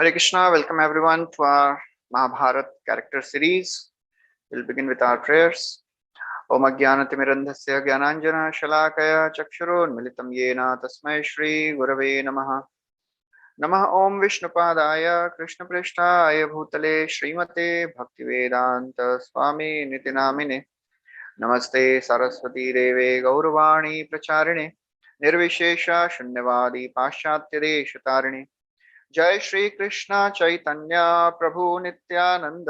Hare Krishna, welcome everyone to our Mahabharat character series. We'll begin with our prayers. Om Ajnanatimirandhasya Gyananjana Shalakaya Chakshurunmilitam Yena Tasmai Shri Gurave Namaha. Namah Om Vishnupadaya Krishna Prishtaya Bhutale Srimate Bhaktivedanta Swami Nitinamine. Namaste Saraswati Deve Gauravani Pracharine Nirvishesha Shunyavadi Paschatya Shatarine. जय श्री कृष्ण चैतन्य प्रभु नित्यानंद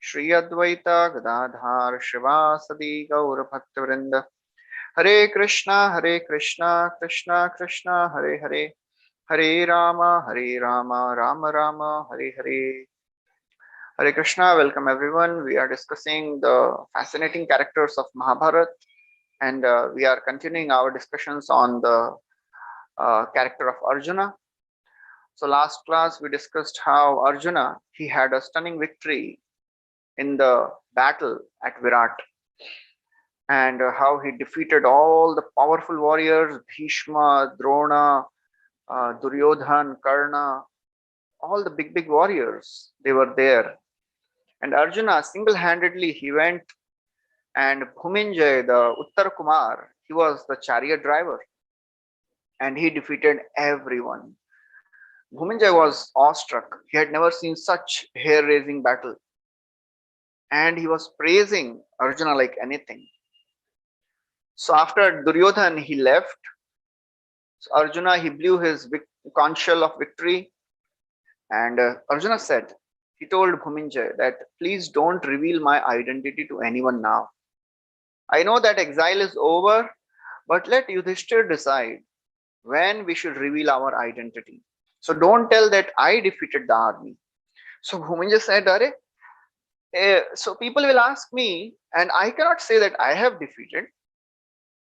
श्री अद्वैत गदाधार शिवासदि गौर भक्तवृंद हरे Krishna Krishna Krishna Hare Hare Hare Ram Ram Ram Hare Hare. Hare Krishna, welcome everyone. We are discussing the fascinating characters of Mahabharat, and we are continuing our discussions on the character of Arjuna. So last class we discussed how Arjuna, he had a stunning victory in the battle at Virat, and how he defeated all the powerful warriors, Bhishma, Drona, Duryodhan, Karna, all the big warriors, they were there. And Arjuna single-handedly he went, and Bhuminjay, the Uttar Kumar, he was the chariot driver, and he defeated everyone. Bhuminjay was awestruck. He had never seen such hair-raising battle, and he was praising Arjuna like anything. So after Duryodhan he left, so Arjuna he blew his conch shell of victory, and Arjuna said, he told Bhuminjay that please don't reveal my identity to anyone now. I know that exile is over, but let Yudhishthir decide when we should reveal our identity. So don't tell that I defeated the army. So Bhuminjay said, so people will ask me, and I cannot say that I have defeated,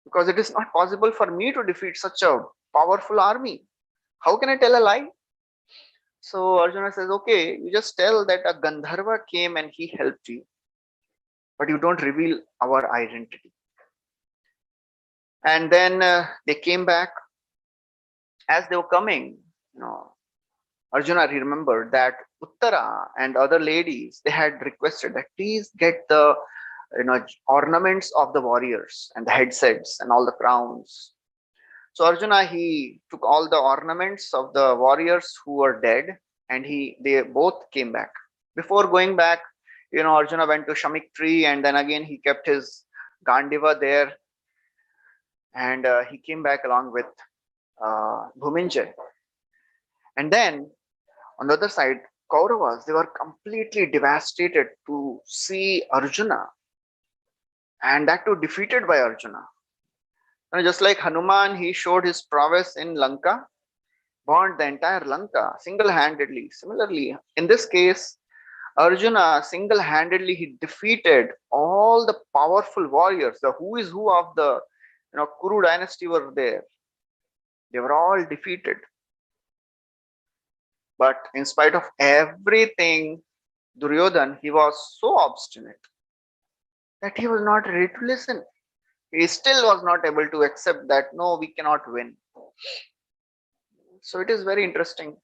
because it is not possible for me to defeat such a powerful army. How can I tell a lie? So Arjuna says, okay, you just tell that a Gandharva came and he helped you, but you don't reveal our identity. And then they came back. As they were coming, Arjuna remembered that Uttara and other ladies, they had requested that please get the ornaments of the warriors and the headsets and all the crowns. So Arjuna, he took all the ornaments of the warriors who were dead, and they both came back. Before going back, Arjuna went to Shamik tree, and then again he kept his Gandiva there, and he came back along with Bhuminjay. And then on the other side, Kauravas, they were completely devastated to see Arjuna, and that too defeated by Arjuna. Just like Hanuman, he showed his prowess in Lanka, burned the entire Lanka single-handedly. Similarly, in this case, Arjuna single-handedly he defeated all the powerful warriors. The who is who of the Kuru dynasty were there. They were all defeated. But in spite of everything, Duryodhan, he was so obstinate that he was not ready to listen. He still was not able to accept that no, we cannot win. So it is very interesting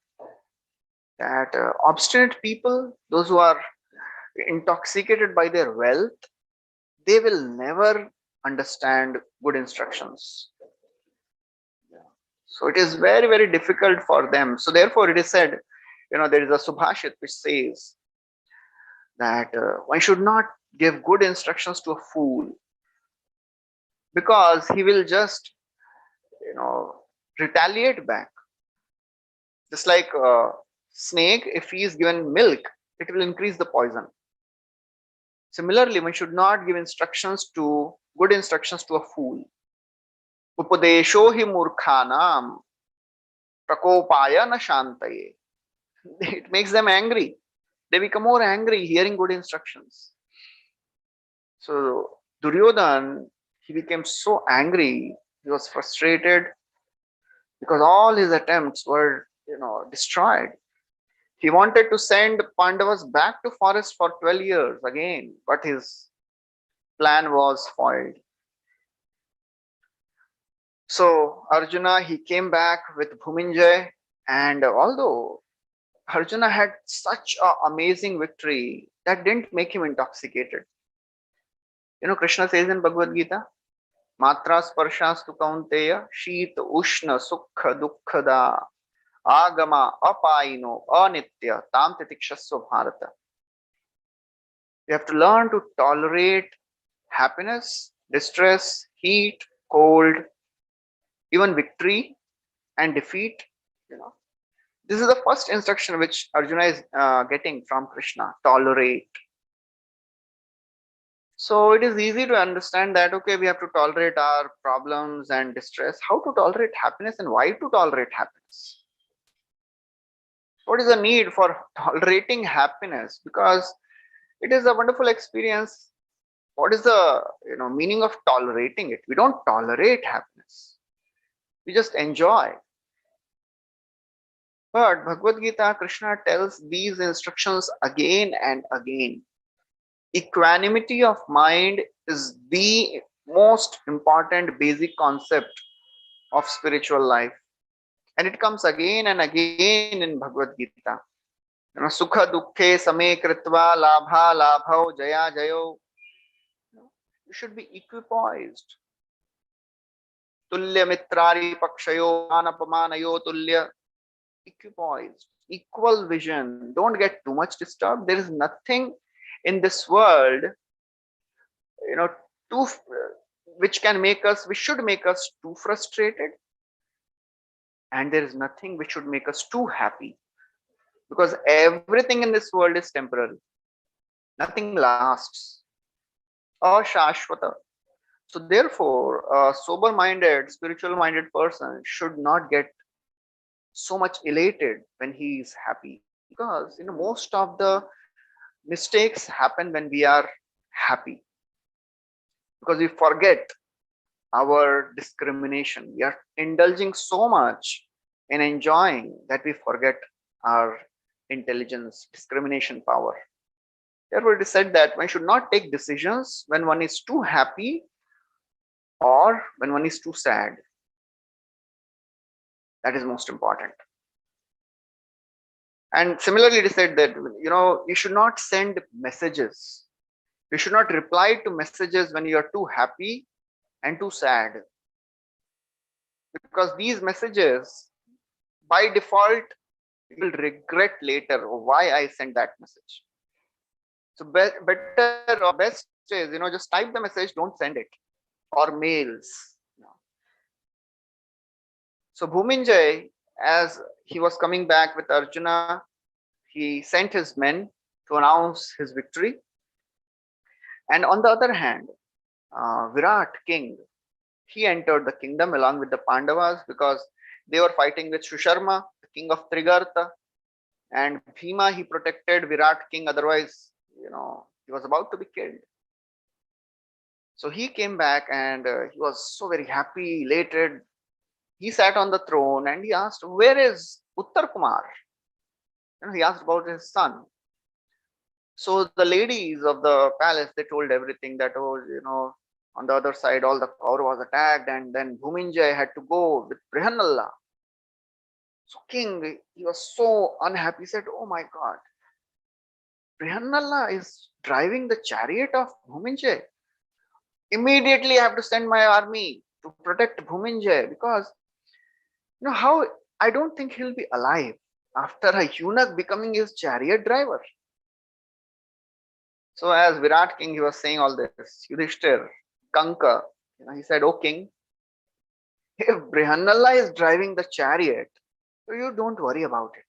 that obstinate people, those who are intoxicated by their wealth, they will never understand good instructions. So it is very difficult for them. So therefore it is said, there is a Subhashit which says that one should not give good instructions to a fool, because he will just retaliate back. Just like a snake, if he is given milk, it will increase the poison. Similarly, one should not give good instructions to a fool. Upadesho hi murkhanam prakopaya na shantaye. It makes them angry. They become more angry hearing good instructions. So Duryodhan, he became so angry, he was frustrated, because all his attempts were destroyed. He wanted to send Pandavas back to forest for 12 years again, but his plan was foiled. So Arjuna, he came back with Bhuminjay, and although Arjuna had such an amazing victory that didn't make him intoxicated. Krishna says in Bhagavad Gita, Matra sparshastu kaunteya, sheet ushna sukha dukkhada, agama apayino anitya tam titikshasva bharata. You have to learn to tolerate happiness, distress, heat, cold, even victory and defeat. This is the first instruction which Arjuna is getting from Krishna: tolerate. So it is easy to understand that, okay, we have to tolerate our problems and distress. How to tolerate happiness and why to tolerate happiness? What is the need for tolerating happiness? Because it is a wonderful experience. What is the meaning of tolerating it? We don't tolerate happiness. We just enjoy. But Bhagavad Gita, Krishna tells these instructions again and again. Equanimity of mind is the most important basic concept of spiritual life. And it comes again and again in Bhagavad Gita. Sukha dukkhe same kritva labha labhau jaya jayo. You should be equipoised. Tulya mitrari pakshayo anapamanayo tulya. Equipoised, equal vision. Don't get too much disturbed. There is nothing in this world, too, which should make us too frustrated. And there is nothing which should make us too happy. Because everything in this world is temporary. Nothing lasts. Ashashvata. So therefore, a sober-minded, spiritual-minded person should not get so much elated when he is happy, because most of the mistakes happen when we are happy, because we forget our discrimination. We are indulging so much in enjoying that we forget our intelligence, discrimination power. Therefore, it is said that one should not take decisions when one is too happy or when one is too sad. That is most important. And similarly, it is said that you should not send messages. You should not reply to messages when you are too happy and too sad, because these messages, by default, you will regret later why I sent that message. So better or best is just type the message, don't send it, or mails. So Bhuminjay, as he was coming back with Arjuna, he sent his men to announce his victory. And on the other hand, Virat, king, he entered the kingdom along with the Pandavas, because they were fighting with Susharma, the king of Trigarta. And Bhima, he protected Virat, king, otherwise, he was about to be killed. So he came back and he was so very happy, elated. He sat on the throne and he asked, where is Uttar Kumar? He asked about his son. So the ladies of the palace, they told everything, that, on the other side, all the Kauravas attacked, and then Bhuminjay had to go with Brihannalla. So king, he was so unhappy. He said, oh my God, Brihannalla is driving the chariot of Bhuminjay. Immediately I have to send my army to protect Bhuminjay, because how, I don't think he'll be alive after a eunuch becoming his chariot driver. So as Virat king, he was saying all this, Yudhishthir, Kanka, he said, oh king, if Brihannalla is driving the chariot, so you don't worry about it.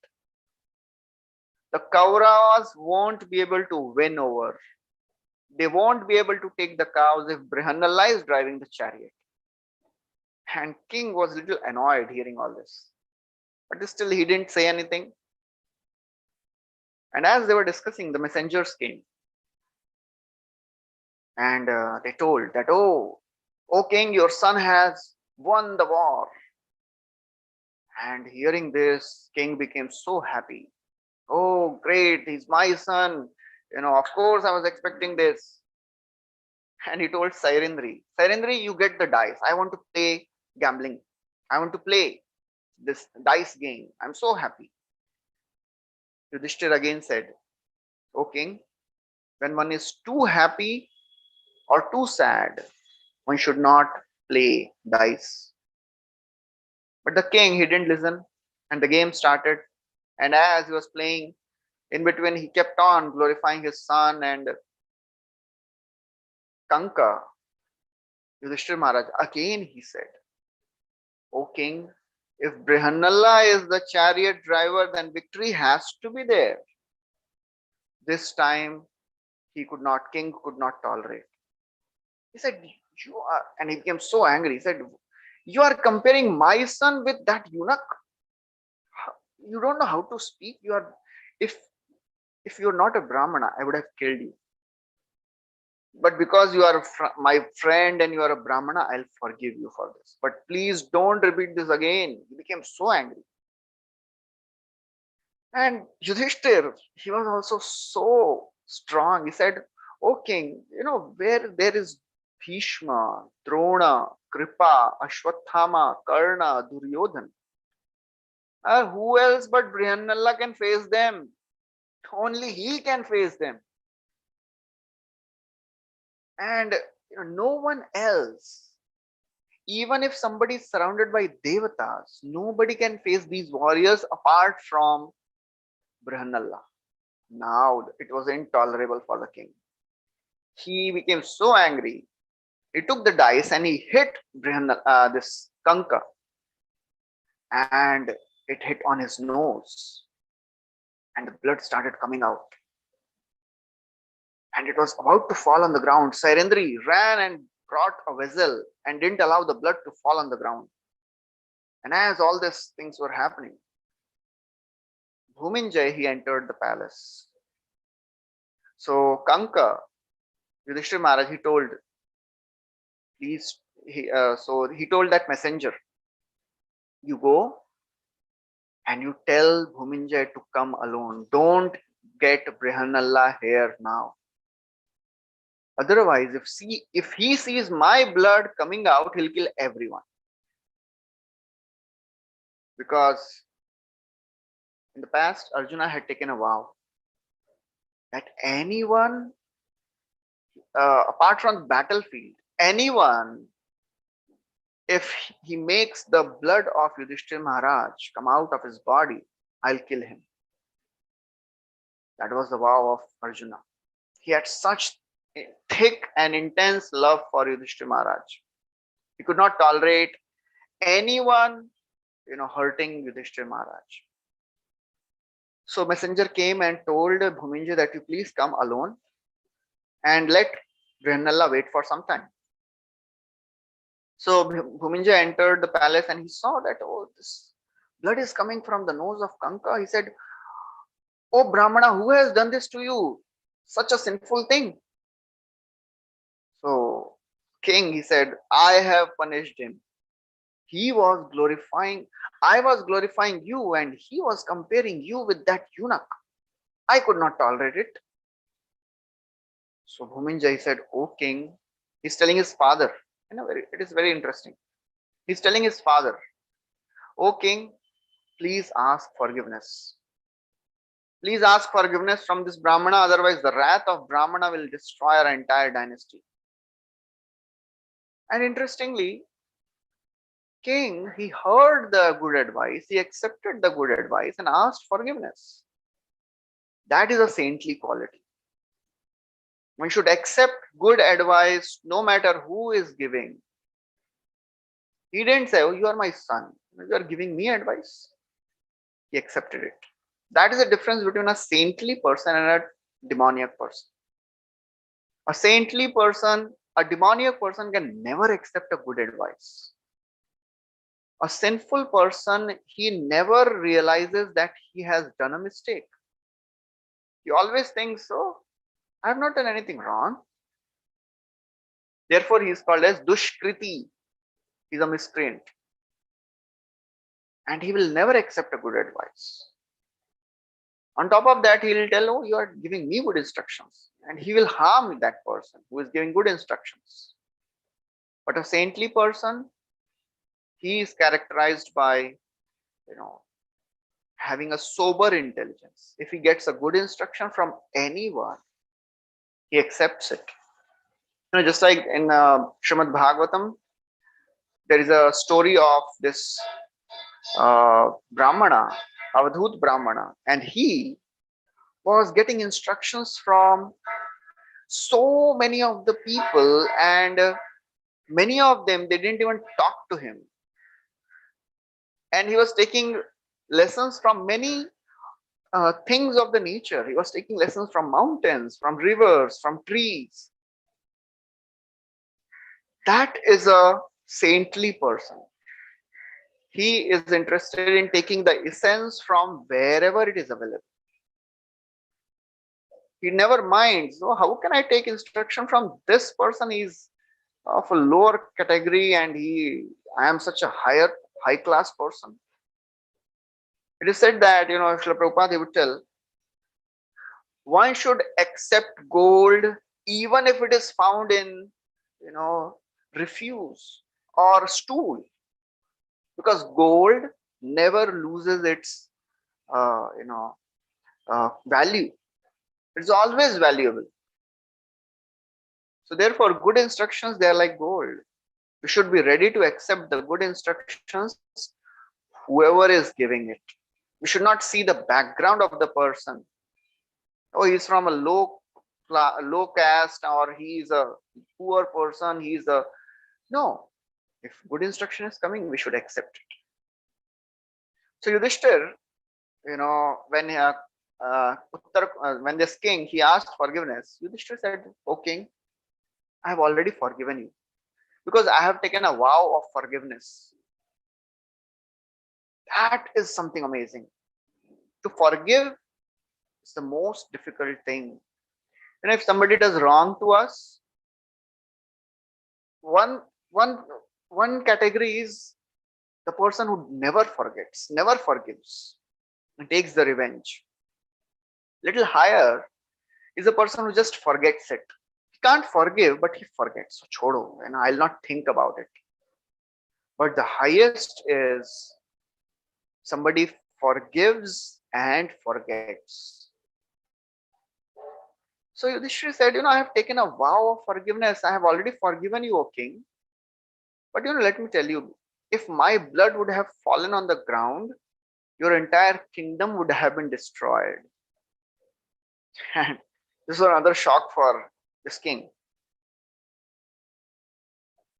The Kauravas won't be able to win over. They won't be able to take the cows if Brihannalla is driving the chariot. And king was a little annoyed hearing all this. But still he didn't say anything. And as they were discussing, the messengers came. And they told that, oh king, your son has won the war. And hearing this, king became so happy. Oh, great, he's my son. Of course I was expecting this. And he told Sairendri, you get the dice. I want to play gambling. I want to play this dice game. I'm so happy. Yudhishthir again said, O king, when one is too happy or too sad, one should not play dice. But the king, he didn't listen, and the game started. And as he was playing, in between, he kept on glorifying his son and Kanka. Yudhishthir Maharaj, again he said, O king, if Brihannala is the chariot driver, then victory has to be there. This time, king could not tolerate. He said, you are, and he became so angry. He said, you are comparing my son with that eunuch. You don't know how to speak. You are, if you're not a Brahmana, I would have killed you. But because you are my friend and you are a Brahmana, I'll forgive you for this. But please don't repeat this again. He became so angry. And Yudhishthir, he was also so strong. He said, O king, where there is Bhishma, Drona, Kripa, Ashwathama, Karna, Duryodhan, who else but Brihannala can face them? Only he can face them. And no one else. Even if somebody is surrounded by devatas, nobody can face these warriors apart from Brihannala. Now it was intolerable for the king. He became so angry. He took the dice and he hit this Kanka, and it hit on his nose, and the blood started coming out. And it was about to fall on the ground. Sairendri ran and brought a vessel and didn't allow the blood to fall on the ground. And as all these things were happening, Bhuminjay, he entered the palace. So Kanka, Yudhishthir Maharaj, he told, so he told that messenger, you go and you tell Bhuminjay to come alone. Don't get Brihannala here now. Otherwise, if he sees my blood coming out, he'll kill everyone. Because in the past, Arjuna had taken a vow that anyone, apart from the battlefield, anyone, if he makes the blood of Yudhishthir Maharaj come out of his body, I'll kill him. That was the vow of Arjuna. He had such thick and intense love for Yudhishthir Maharaj. He could not tolerate anyone, hurting Yudhishthir Maharaj. So messenger came and told Bhuminjay that you please come alone and let Brihannala wait for some time. So Bhuminjay entered the palace and he saw that, oh, this blood is coming from the nose of Kanka. He said, oh Brahmana, who has done this to you? Such a sinful thing. So king, he said, I have punished him. I was glorifying you and he was comparing you with that eunuch. I could not tolerate it. So Bhuminjay said, O king, he's telling his father. It is very interesting. He's telling his father, O king, please ask forgiveness. Please ask forgiveness from this Brahmana, otherwise the wrath of Brahmana will destroy our entire dynasty. And interestingly, king, he heard the good advice, he accepted the good advice and asked forgiveness. That is a saintly quality. One should accept good advice no matter who is giving. He didn't say, oh, you are my son, you are giving me advice. He accepted it. That is the difference between a saintly person and a demoniac person. A saintly person, a demoniac person can never accept a good advice. A sinful person, he never realizes that he has done a mistake. He always thinks, oh, I have not done anything wrong. Therefore, he is called as Dushkriti. He is a miscreant. And he will never accept a good advice. On top of that, he will tell, oh, you are giving me good instructions. And he will harm that person who is giving good instructions. But a saintly person, he is characterized by, having a sober intelligence. If he gets a good instruction from anyone, he accepts it. Just like in Srimad Bhagavatam, there is a story of this Brahmana, Avadhut Brahmana, and he was getting instructions from so many of the people, and many of them, they didn't even talk to him. And he was taking lessons from many things of the nature. He was taking lessons from mountains, from rivers, from trees. That is a saintly person. He is interested in taking the essence from wherever it is available. He never minds, oh, how can I take instruction from this person? He's of a lower category and I am such a high class person. It is said that, Srila Prabhupada, he would tell, one should accept gold even if it is found in, refuse or stool, because gold never loses its, value. It's always valuable. So therefore, good instructions, they are like gold. We should be ready to accept the good instructions, whoever is giving it. We should not see the background of the person. Oh, he's from a low caste, or he's a poor person. No. If good instruction is coming, we should accept it. So Yudhishthir, when this king, he asked forgiveness, Yudhishthir said, "O king, I have already forgiven you, because I have taken a vow of forgiveness." That is something amazing. To forgive is the most difficult thing. If somebody does wrong to us, one category is the person who never forgets, never forgives, and takes the revenge. Little higher is a person who just forgets it. He can't forgive, but he forgets. So chodo, and I'll not think about it. But the highest is somebody forgives and forgets. So Yudhishthira said, I have taken a vow of forgiveness. I have already forgiven you, O king. But let me tell you, if my blood would have fallen on the ground, your entire kingdom would have been destroyed. And this was another shock for this king.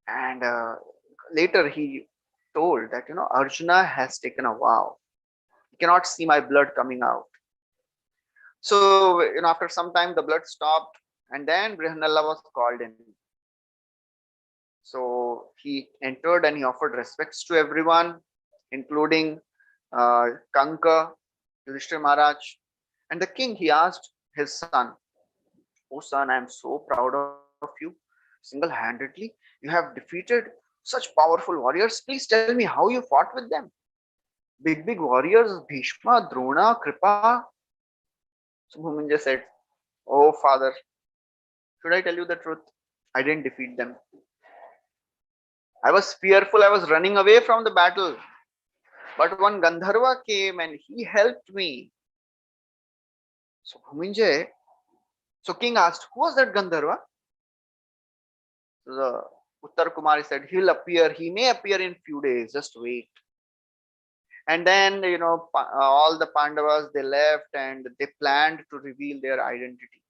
And later he told that, Arjuna has taken a vow. He cannot see my blood coming out. So, after some time, the blood stopped, and then Brihanalla was called in. So he entered and he offered respects to everyone, including Kanka, Yudhishthira Maharaj. And the king, he asked his son, "Oh son, I am so proud of you. Single-handedly, you have defeated such powerful warriors. Please tell me how you fought with them. Big warriors, Bhishma, Drona, Kripa." So Bhuminja said, "Oh father, should I tell you the truth? I didn't defeat them. I was fearful. I was running away from the battle. But one Gandharva came and he helped me." So Bhuminja, so king asked, "Who was that Gandharva?" So the Uttar Kumari said, "He'll appear. He may appear in few days. Just wait." And then, all the Pandavas, they left and they planned to reveal their identity.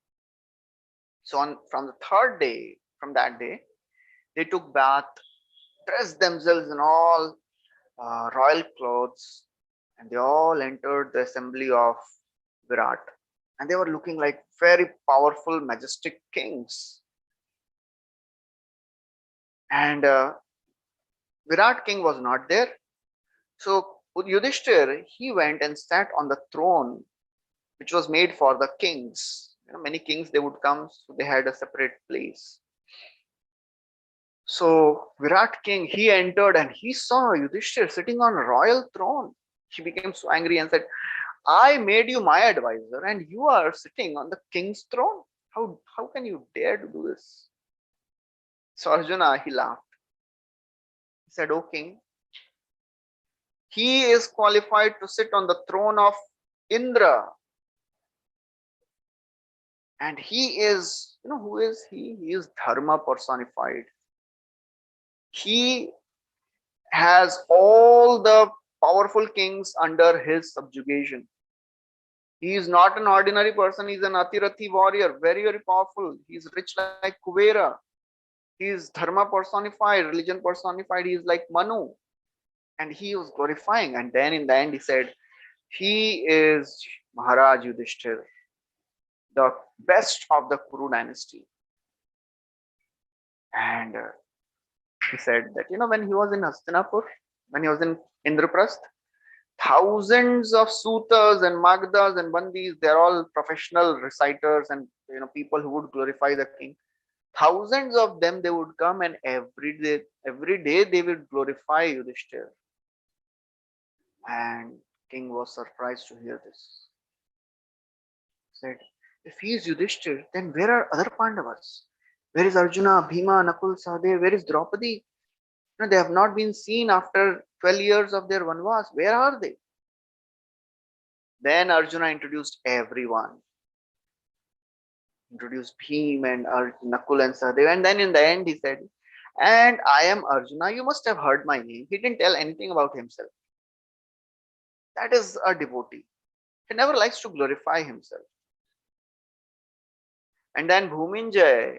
So from the third day, from that day, they took bath, dressed themselves in all royal clothes, and they all entered the assembly of Virat. And they were looking like very powerful, majestic kings. And Virat king was not there. So Yudhishthir, he went and sat on the throne, which was made for the kings. Many kings, they would come, so they had a separate place. So Virat king, he entered and he saw Yudhishthir sitting on a royal throne. He became so angry and said, "I made you my advisor and you are sitting on the king's throne. How can you dare to do this?" So Arjuna, he laughed. He said, "O king, He is qualified to sit on the throne of Indra. And he is, who is he? He is Dharma personified. He has all the powerful kings under his subjugation. He is not an ordinary person. He is an Atirathi warrior, very, very powerful. He is rich like Kuvera. He is Dharma personified, religion personified. He is like Manu. And he was glorifying. And then in the end, he said, he is Maharaj Yudhishthir, the best of the Kuru dynasty. And he said that, when he was in Hastinapur, when he was in Indraprasth, thousands of sutas and magdas and bandis, they're all professional reciters and people who would glorify the king. Thousands of them, they would come, and every day they would glorify Yudhishthir. And king was surprised to hear this. Said, if he is Yudhishthir, then where are other Pandavas? Where is Arjuna, Bhima, Nakul, Sahadev? Where is Draupadi? They have not been seen after 12 years of their Vanvas. Where are they? Then Arjuna introduced everyone. Introduced Bhim and Nakul and Sahadev. And then in the end he said, and I am Arjuna. You must have heard my name. He didn't tell anything about himself. That is a devotee. He never likes to glorify himself. And then Bhuminjay,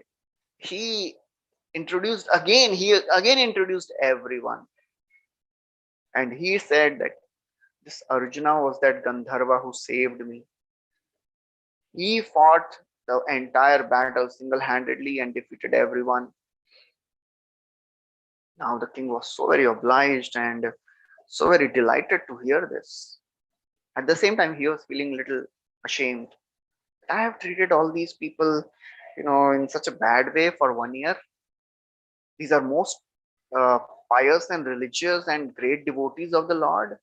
he introduced everyone. And he said that this Arjuna was that Gandharva who saved me. He fought the entire battle single-handedly and defeated everyone. Now the king was so very obliged and so very delighted to hear this. At the same time, he was feeling a little ashamed. I have treated all these people, in such a bad way for 1 year. These are most pious and religious and great devotees of the Lord.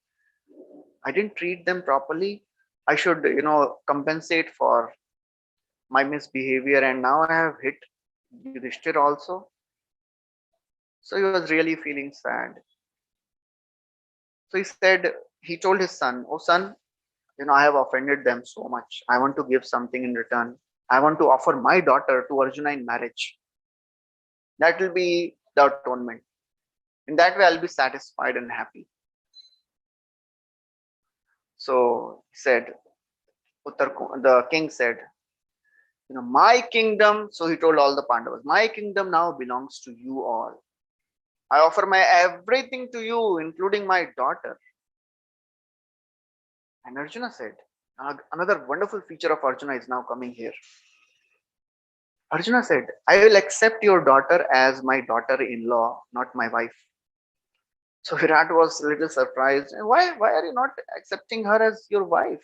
I didn't treat them properly. I should, compensate for my misbehavior, and now I have hit Yudhishthir also. So he was really feeling sad. So he told his son, oh son, I have offended them so much. I want to give something in return. I want to offer my daughter to Arjuna in marriage. That will be the atonement. In that way, I'll be satisfied and happy. So he said, the king said, my kingdom, so he told all the Pandavas, my kingdom now belongs to you all. I offer my everything to you, including my daughter. And Arjuna said, another wonderful feature of Arjuna is now coming here. Arjuna said, I will accept your daughter as my daughter-in-law, not my wife. So Virat was a little surprised. Why are you not accepting her as your wife?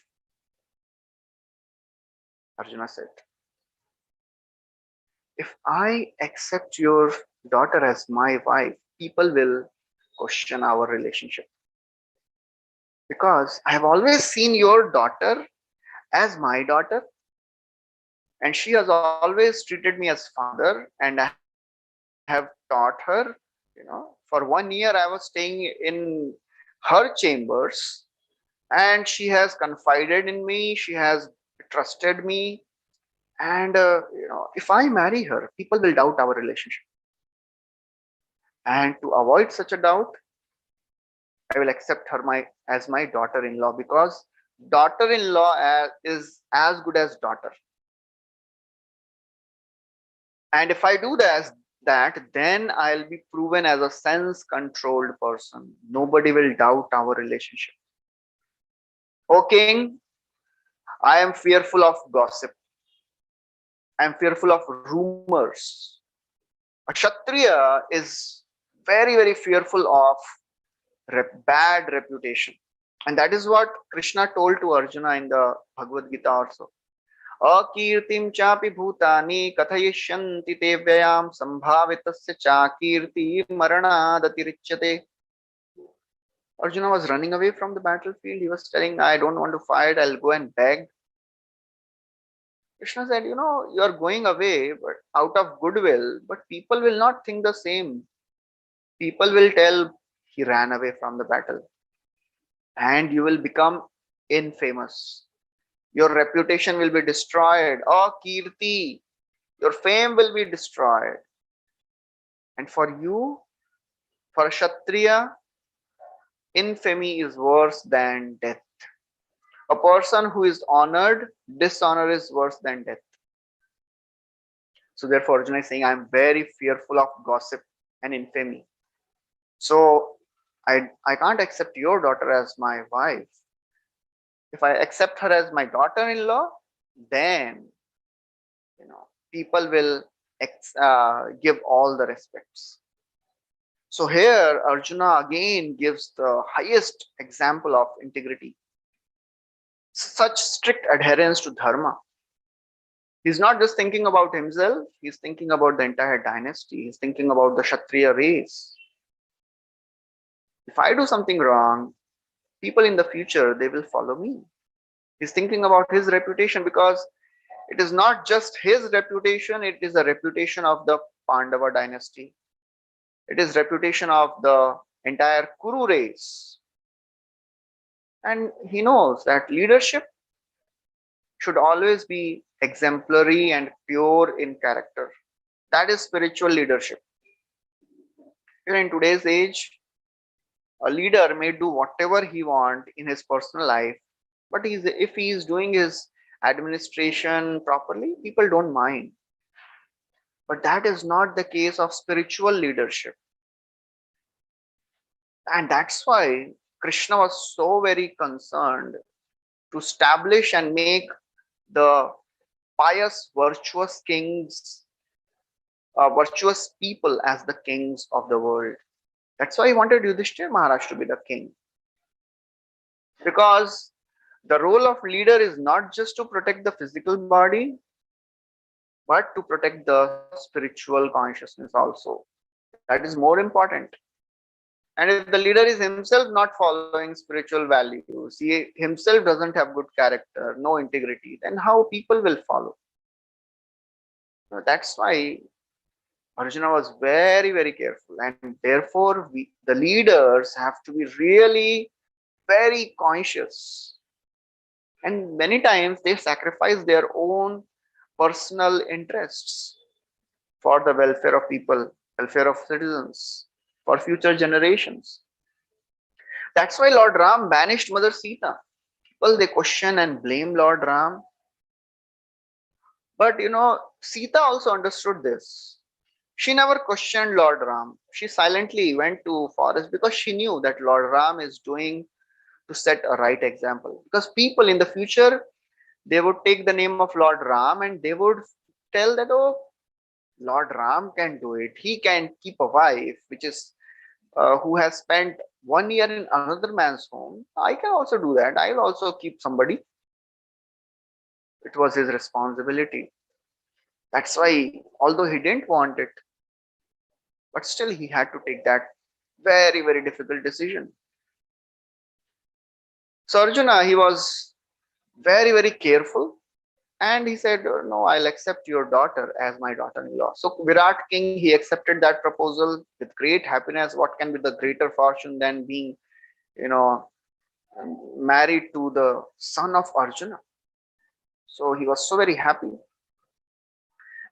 Arjuna said, if I accept your daughter as my wife, people will question our relationship. Because I have always seen your daughter as my daughter, and she has always treated me as father, and I have taught her, for 1 year I was staying in her chambers, and she has confided in me, she has trusted me, and if I marry her, people will doubt our relationship. And to avoid such a doubt, I will accept her as my daughter-in-law, because daughter-in-law is as good as daughter. And if I do that, then I'll be proven as a sense-controlled person. Nobody will doubt our relationship. O king, I am fearful of gossip. I am fearful of rumors. A Kshatriya is very, very fearful of bad reputation. And that is what Krishna told to Arjuna in the Bhagavad Gita also. Akirtim chapi bhutani kathayishyanti te vyayam sambhavitasya cha kirti maranadatirichyate. Arjuna was running away from the battlefield. He was telling, I don't want to fight, I'll go and beg. Krishna said, you are going away but out of goodwill, but people will not think the same. People will tell he ran away from the battle. and you will become infamous. Your reputation will be destroyed. Oh, Kirti, your fame will be destroyed. And for you, for a Kshatriya, infamy is worse than death. A person who is honored, dishonor is worse than death. So therefore, Arjuna is saying, I am very fearful of gossip and infamy. So I can't accept your daughter as my wife. If I accept her as my daughter-in-law, then people will give all the respects. So here Arjuna again gives the highest example of integrity, such strict adherence to dharma. He's not just thinking about himself, he's thinking about the entire dynasty, he's thinking about the Kshatriya race. If I do something wrong, people in the future, they will follow me. He's thinking about his reputation, because it is not just his reputation, it is the reputation of the Pandava dynasty. It is reputation of the entire Kuru race. And he knows that leadership should always be exemplary and pure in character. That is spiritual leadership. In today's age, a leader may do whatever he wants in his personal life, but if he is doing his administration properly, people don't mind. But that is not the case of spiritual leadership. And that's why Krishna was so very concerned to establish and make the pious, virtuous kings, virtuous people as the kings of the world. That's why he wanted Yudhishthir Maharaj to be the king. Because the role of leader is not just to protect the physical body, but to protect the spiritual consciousness also. That is more important. And if the leader is himself not following spiritual values, he himself doesn't have good character, no integrity, then how people will follow? So that's why Arjuna was very, very careful. And therefore, the leaders have to be really very conscious. And many times they sacrifice their own personal interests for the welfare of people, welfare of citizens, for future generations. That's why Lord Ram banished Mother Sita. People, they question and blame Lord Ram. But Sita also understood this. She never questioned Lord Ram. She silently went to forest because she knew that Lord Ram is doing to set a right example. Because people in the future, they would take the name of Lord Ram and they would tell that, oh, Lord Ram can do it. He can keep a wife, which is who has spent 1 year in another man's home. I can also do that. I will also keep somebody. It was his responsibility. That's why, although he didn't want it, but still he had to take that very, very difficult decision. So Arjuna, he was very, very careful, and he said, no, I'll accept your daughter as my daughter-in-law. So Virat King, he accepted that proposal with great happiness. What can be the greater fortune than being, married to the son of Arjuna? So he was so very happy.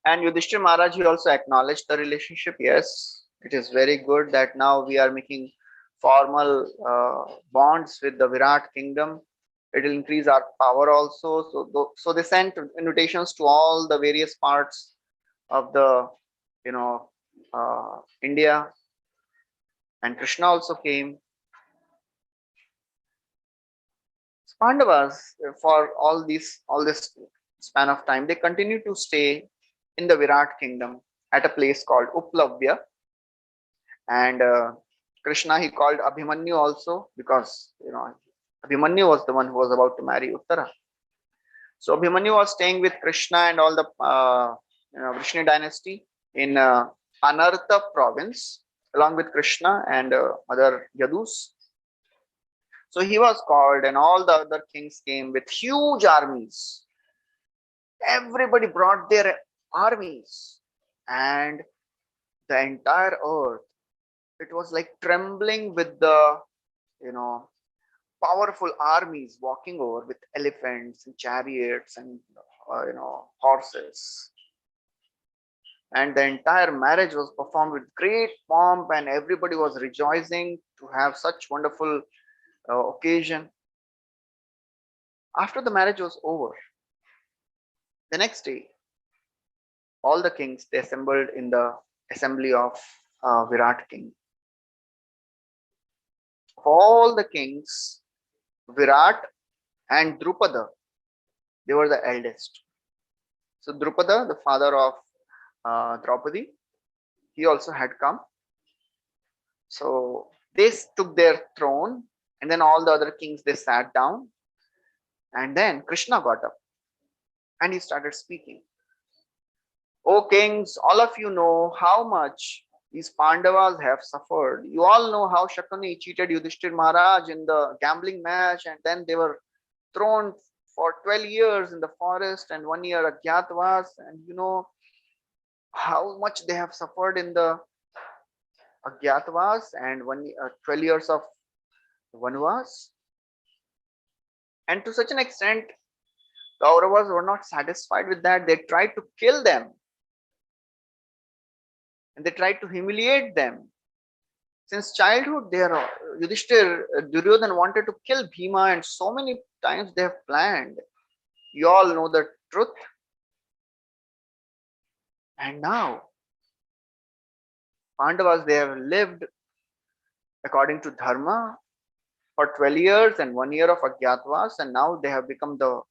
And Yudhishthir Maharaj, he also acknowledged the relationship. Yes, it is very good that now we are making formal bonds with the Virat kingdom. It will increase our power also. So they sent invitations to all the various parts of the India, and Krishna also came. Pandavas, for all this span of time, they continue to stay in the Virat kingdom at a place called Uplavya. And Krishna, he called Abhimanyu also, because Abhimanyu was the one who was about to marry Uttara. So Abhimanyu was staying with Krishna and all the Vrishni dynasty in Anartha province, along with Krishna and other Yadus. So he was called, and all the other kings came with huge armies. Everybody brought their armies, and the entire earth, it was like trembling with the powerful armies walking over with elephants and chariots and horses. And the entire marriage was performed with great pomp, and everybody was rejoicing to have such wonderful occasion. After the marriage was over, the next day, all the kings, they assembled in the assembly of Virat king. Of all the kings, Virat and Drupada, they were the eldest. So Drupada, the father of Draupadi, he also had come. So they took their throne, and then all the other kings, they sat down, and then Krishna got up and he started speaking. O kings, all of you know how much these Pandavas have suffered. You all know how Shakuni cheated Yudhishthir Maharaj in the gambling match, and then they were thrown for 12 years in the forest and 1 year Agyatavas, and you know how much they have suffered in the Agyatavas and 12 years of Vanvas. And to such an extent, the Kauravas were not satisfied with that. They tried to kill them, and they tried to humiliate them. Since childhood, Yudhishthir, Duryodhan wanted to kill Bhima, and so many times they have planned. You all know the truth. And now, Pandavas, they have lived according to Dharma for 12 years and 1 year of Agyatavas, and now they have become the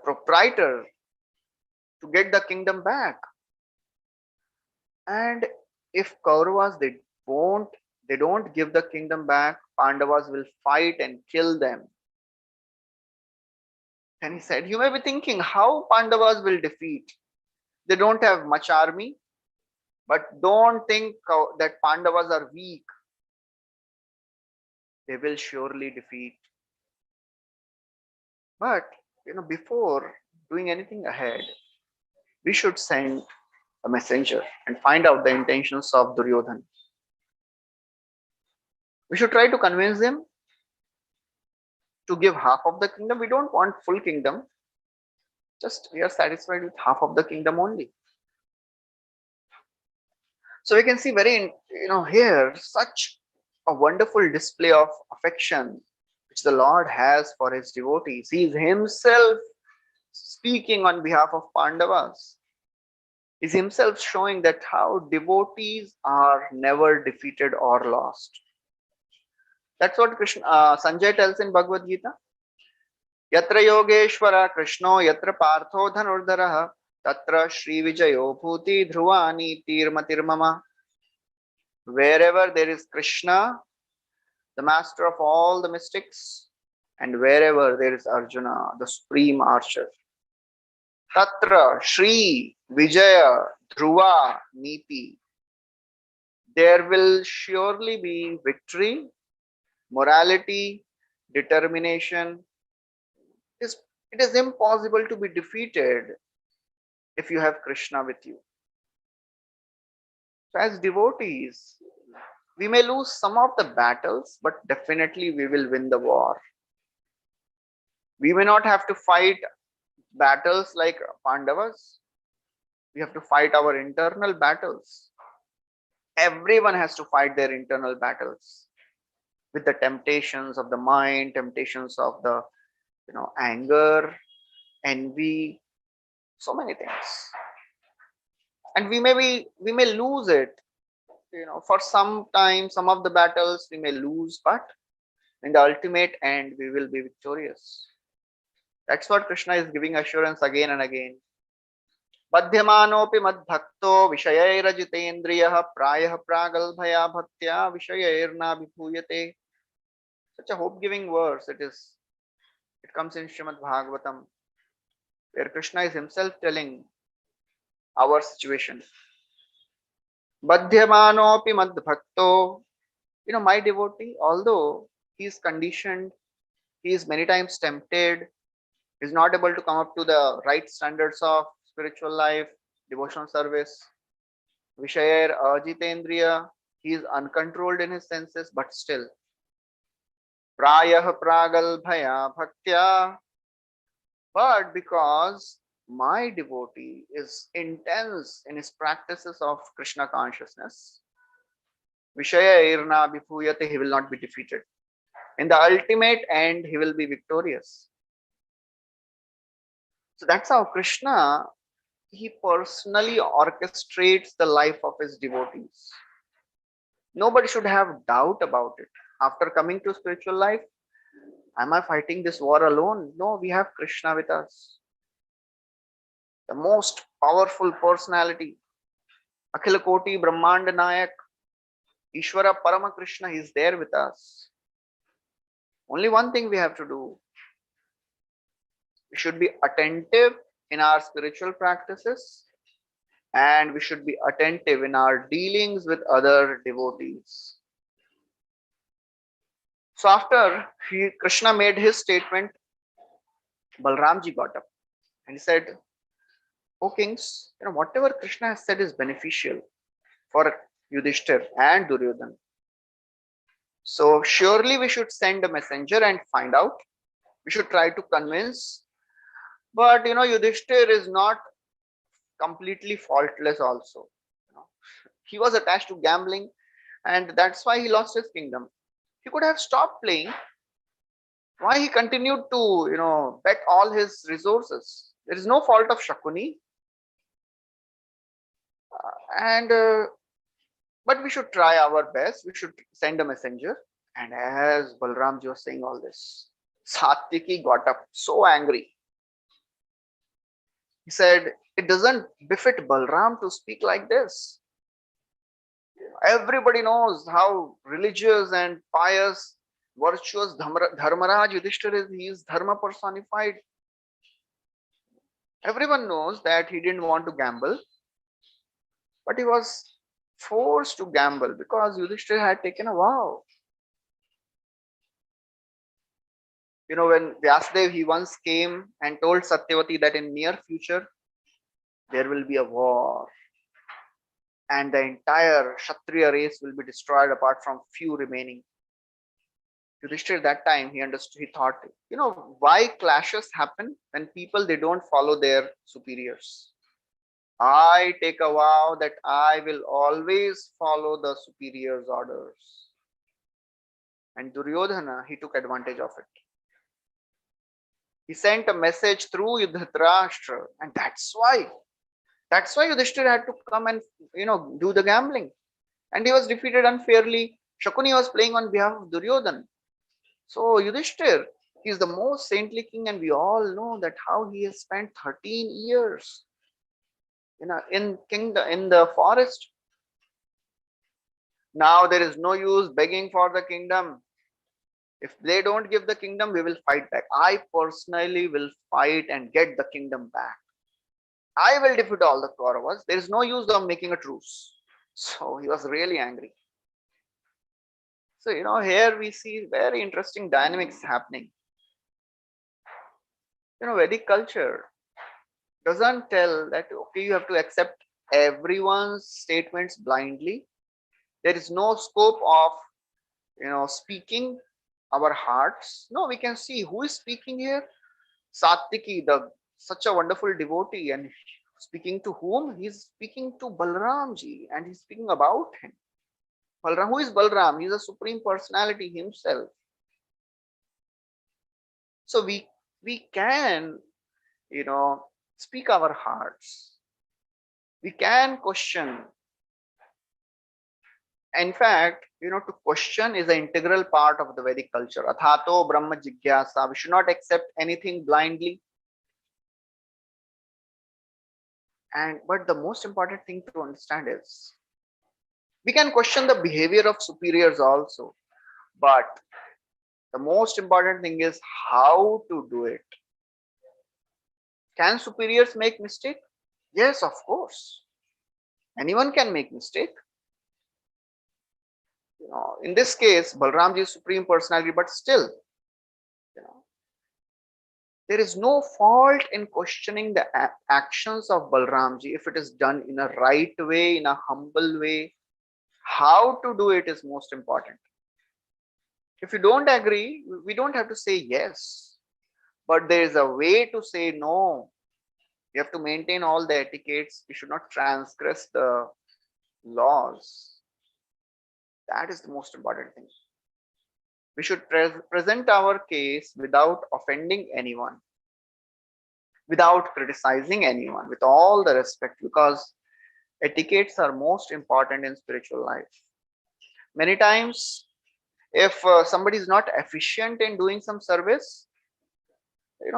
proprietor to get the kingdom back. And if Kauravas, they don't give the kingdom back, Pandavas will fight and kill them. And he said, you may be thinking how Pandavas will defeat. They don't have much army, but don't think that Pandavas are weak. They will surely defeat. But before doing anything ahead, we should send a messenger and find out the intentions of Duryodhan. We should try to convince him to give half of the kingdom. We don't want full kingdom. Just we are satisfied with half of the kingdom only. So we can see here such a wonderful display of affection which the Lord has for his devotees. He is himself speaking on behalf of Pandavas. He is himself showing that how devotees are never defeated or lost. That's what Sanjay tells in Bhagavad Gita. Yatra Yogeshwara Krishno Yatra Partho Dhanurdharaha Tatra Shri Vijayo Bhuti Dhruvani Tirmatirmama. Wherever there is Krishna, the master of all the mystics, and wherever there is Arjuna, the supreme archer, Tatra Shri Vijaya Dhruva Niti, there will surely be victory, morality, determination. It is impossible to be defeated if you have Krishna with you. So as devotees, we may lose some of the battles, but definitely we will win the war. We may not have to fight battles like Pandavas. We have to fight our internal battles. Everyone has to fight their internal battles with the temptations of the mind, temptations of the anger, envy, so many things. And we may lose it. For some time, some of the battles we may lose, but in the ultimate end, we will be victorious. That's what Krishna is giving assurance again and again. Badhyamanopi madbhakto vishayairajitendriyaha prayah pragalbhaya bhaktya vishayairna vibhuyate. Such a hope-giving verse it is. It comes in Srimad Bhagavatam, where Krishna is himself telling our situation. Badhyamanopi madbhakto, my devotee, although he is conditioned, he is many times tempted, he is not able to come up to the right standards of spiritual life, devotional service. Vishayer ajitendriya, he is uncontrolled in his senses, but still prayah pragalbhaya bhaktya. But because my devotee is intense in his practices of Krishna consciousness, Vishaya Irna Bhupuyate, he will not be defeated. In the ultimate end, he will be victorious. So that's how Krishna, he personally orchestrates the life of his devotees. Nobody should have doubt about it. After coming to spiritual life, am I fighting this war alone? No, we have Krishna with us. The most powerful personality, Akhila Koti Brahmanda Nayak, Ishvara Parama Krishna, is there with us. Only one thing we have to do. We should be attentive in our spiritual practices, and we should be attentive in our dealings with other devotees. So after Krishna made his statement, Balramji got up and he said, "O kings, whatever Krishna has said is beneficial for Yudhishthir and Duryodhan. So surely we should send a messenger and find out. We should try to convince. But Yudhishthir is not completely faultless also. He was attached to gambling, and that's why he lost his kingdom. He could have stopped playing. Why he continued to bet all his resources? There is no fault of Shakuni, and but we should try our best. We should send a messenger." And as Balramji was saying all this, Satyaki got up so angry. He said, "It doesn't befit Balram to speak like this. Everybody knows how religious and pious, virtuous Dharmaraj Yudhishthir is. He is Dharma personified. Everyone knows that he didn't want to gamble, but he was forced to gamble because Yudhishthir had taken a vow. When Vyasadev, he once came and told Satyavati that in near future, there will be a war and the entire Kshatriya race will be destroyed apart from few remaining. Yudhishthir, that time, he understood, he thought, why clashes happen when people, they don't follow their superiors. I take a vow that I will always follow the superior's orders. And Duryodhana, he took advantage of it. He sent a message through Yudhritarashtra, and that's why Yudhishthir had to come and do the gambling, and he was defeated unfairly. Shakuni was playing on behalf of Duryodhan. So Yudhishthir, he is the most saintly king, and we all know that how he has spent 13 years in the forest. Now there is no use begging for the kingdom. If they don't give the kingdom, we will fight back. I personally will fight and get the kingdom back. I will defeat all the Kauravas. There is no use of making a truce." So he was really angry. So here we see very interesting dynamics happening. Vedic culture doesn't tell that okay, you have to accept everyone's statements blindly. There is no scope of speaking our hearts. No, we can see who is speaking here. Satyaki, such a wonderful devotee, and speaking to whom? He's speaking to Balramji, and he's speaking about him. Balram, who is Balram? He's a supreme personality himself. So we can speak our hearts. We can question. In fact, to question is an integral part of the Vedic culture. Athato Brahma Jigyasa. We should not accept anything blindly. But the most important thing to understand is we can question the behavior of superiors also, but the most important thing is how to do it. Can superiors make mistake? Yes, of course. Anyone can make mistake. In this case, Balramji is supreme personality, but still, there is no fault in questioning the actions of Balramji if it is done in a right way, in a humble way. How to do it is most important. If you don't agree, we don't have to say yes, but there is a way to say no. We have to maintain all the etiquettes. We should not transgress the laws. That is the most important thing. We should present our case without offending anyone, without criticizing anyone, with all the respect, because etiquettes are most important in spiritual life. Many times, if somebody is not efficient in doing some service,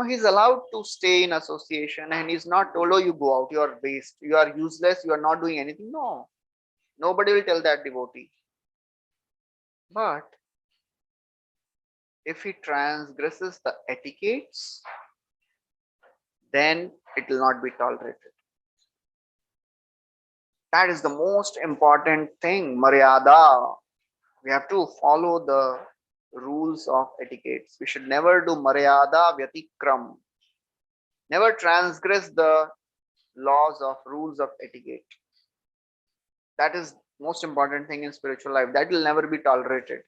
he's allowed to stay in association and he's not told, oh, you go out, you are waste, you are useless, you are not doing anything. No, nobody will tell that devotee. But if he transgresses the etiquettes, then it will not be tolerated. That is the most important thing, Maryada. We have to follow the rules of etiquettes. We should never do Maryada Vyatikram. Never transgress the laws of rules of etiquette. That is most important thing in spiritual life. That will never be tolerated.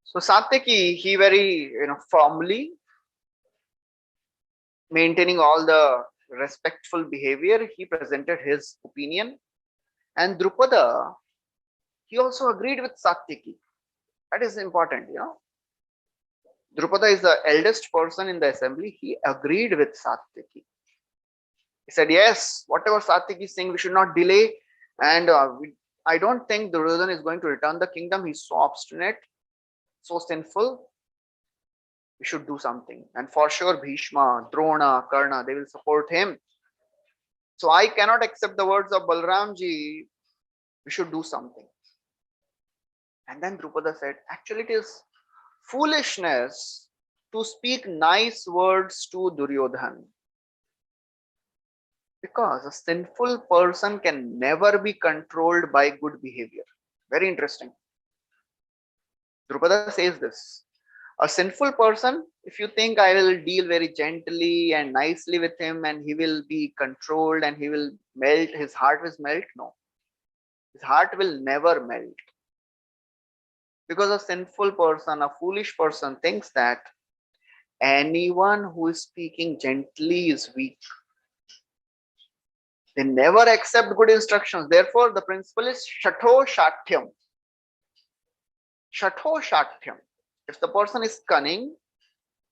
So Satyaki, he very firmly maintaining all the respectful behavior, he presented his opinion. And Drupada, he also agreed with Satyaki. That is important, Drupada is the eldest person in the assembly. He agreed with Satyaki. He said, yes, whatever Satyaki is saying, we should not delay. And I don't think Duryodhana is going to return the kingdom. He's so obstinate, so sinful. We should do something. And for sure, Bhishma, Drona, Karna, they will support him. So I cannot accept the words of Balramji. We should do something. And then Drupada said, actually, it is foolishness to speak nice words to Duryodhan. Because a sinful person can never be controlled by good behavior. Very interesting. Drupada says this. A sinful person, if you think I will deal very gently and nicely with him and he will be controlled and he will melt, his heart will melt. No. His heart will never melt. Because a sinful person, a foolish person thinks that anyone who is speaking gently is weak. They never accept good instructions. Therefore, the principle is Shatho Shatyam. Shatho Shatyam. If the person is cunning,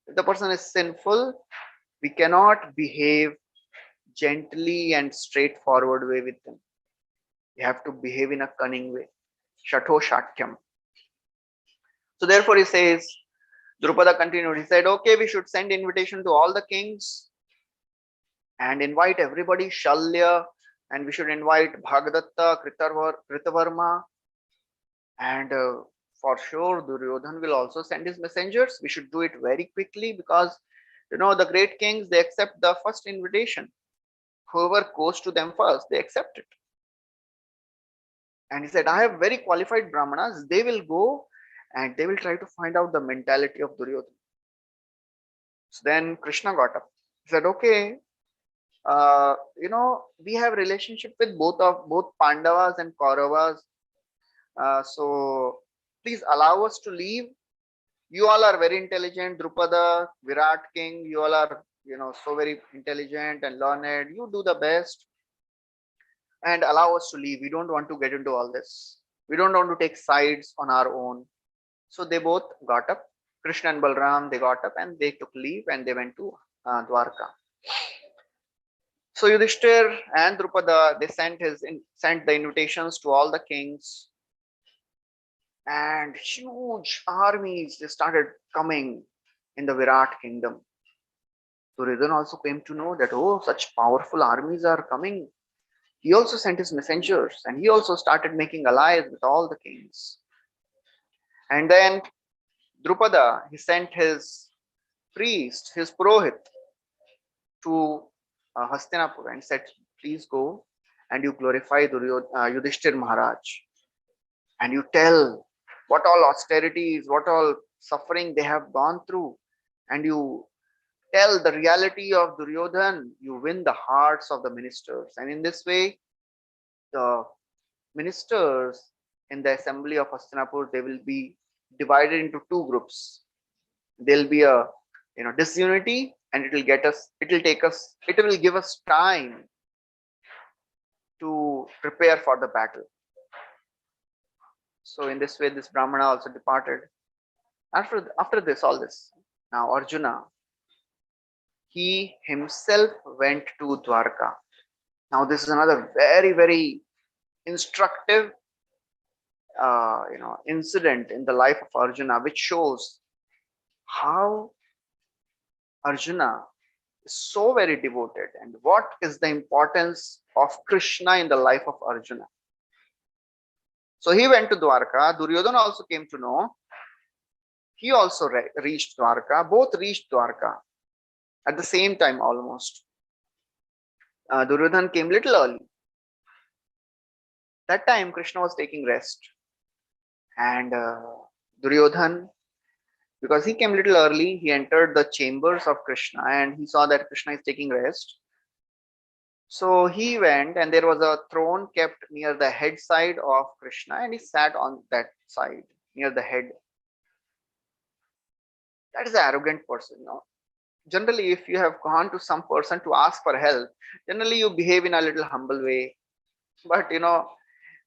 if the person is sinful, we cannot behave gently and straightforward way with them. We have to behave in a cunning way. Shatho Shatyam. So therefore he says, Drupada continued, he said, okay, we should send invitation to all the kings and invite everybody, Shalya, and we should invite Bhagadatta, Kritavarma, and for sure Duryodhan will also send his messengers. We should do it very quickly because the great kings, they accept the first invitation. Whoever goes to them first, they accept it. And he said, I have very qualified Brahmanas. They will go and they will try to find out the mentality of Duryodhan. So then Krishna got up. He said, okay, we have relationship with both Pandavas and Kauravas. So please allow us to leave. You all are very intelligent, Drupada, Virat King, you all are, so very intelligent and learned. You do the best and allow us to leave. We don't want to get into all this. We don't want to take sides on our own. So they both got up. Krishna and Balram, they got up and they took leave and they went to Dwarka. So Yudhishthir and Drupada, they sent the invitations to all the kings. And huge armies, they started coming in the Virat kingdom. Duryodhana also came to know that, oh, such powerful armies are coming. He also sent his messengers and he also started making allies with all the kings. And then Drupada, he sent his priest, his Purohit, to Hastinapur and said, please go and you glorify Yudhishthir Maharaj. And you tell what all austerities, what all suffering they have gone through. And you tell the reality of Duryodhan, you win the hearts of the ministers. And in this way, the ministers, in the assembly of Hastinapur, they will be divided into two groups. There'll be a disunity, and it will give us time to prepare for the battle. So in this way, this Brahmana also departed. After all this, now Arjuna, he himself went to Dwarka. Now this is another very, very instructive incident in the life of Arjuna, which shows how Arjuna is so very devoted and what is the importance of Krishna in the life of Arjuna. So he went to Dwarka. Duryodhana also came to know. He also reached Dwarka. Both reached Dwarka at the same time almost. Duryodhana came little early. That time Krishna was taking rest. And Duryodhana, because he came little early, he entered the chambers of Krishna and he saw that Krishna is taking rest. So he went, and there was a throne kept near the head side of Krishna, and he sat on that side near the head. That is an arrogant person, Generally, if you have gone to some person to ask for help, generally you behave in a little humble way. But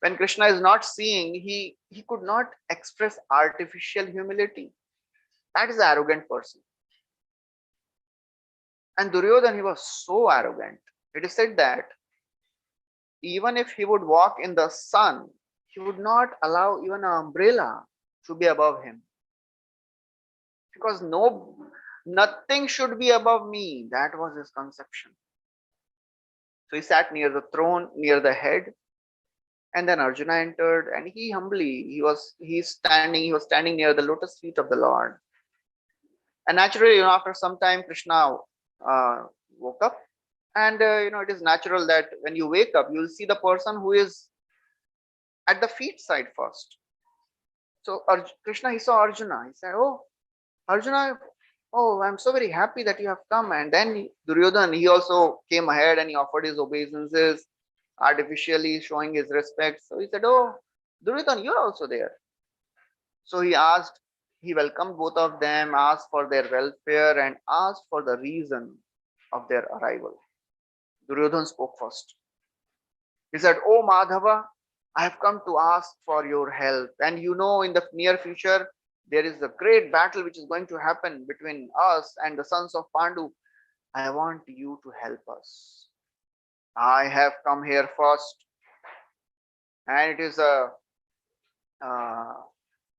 when Krishna is not seeing, he could not express artificial humility. That is an arrogant person. And Duryodhana, he was so arrogant. It is said that even if he would walk in the sun, he would not allow even an umbrella to be above him. Because nothing should be above me. That was his conception. So he sat near the throne, near the head. And then Arjuna entered, and he humbly, he was standing near the lotus feet of the Lord. And naturally, after some time, Krishna woke up. And it is natural that when you wake up, you'll see the person who is at the feet side first. So Krishna, he saw Arjuna. He said, "Oh, Arjuna, I'm so very happy that you have come." And then Duryodhana, he also came ahead and he offered his obeisances, artificially showing his respect. So he said, "Oh, Duryodhana, you're also there." So he welcomed both of them, asked for their welfare, and asked for the reason of their arrival. Duryodhana spoke first. He said, "Oh Madhava, I have come to ask for your help. And in the near future, there is a great battle which is going to happen between us and the sons of Pandu. I want you to help us. I have come here first." And it is a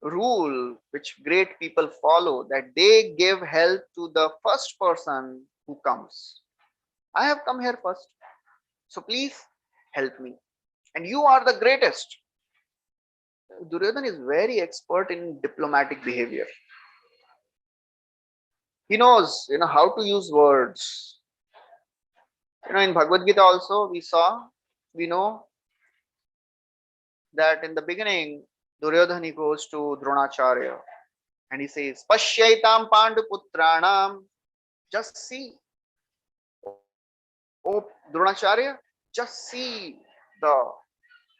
rule which great people follow, that they give help to the first person who comes. I have come here first. So please help me. And you are the greatest. Duryodhana is very expert in diplomatic behavior. He knows, how to use words. In Bhagavad Gita also we know that in the beginning, Duryodhana goes to Dronacharya and he says, "Pashyaitam Panduputranam." Just see, oh Dronacharya, just see the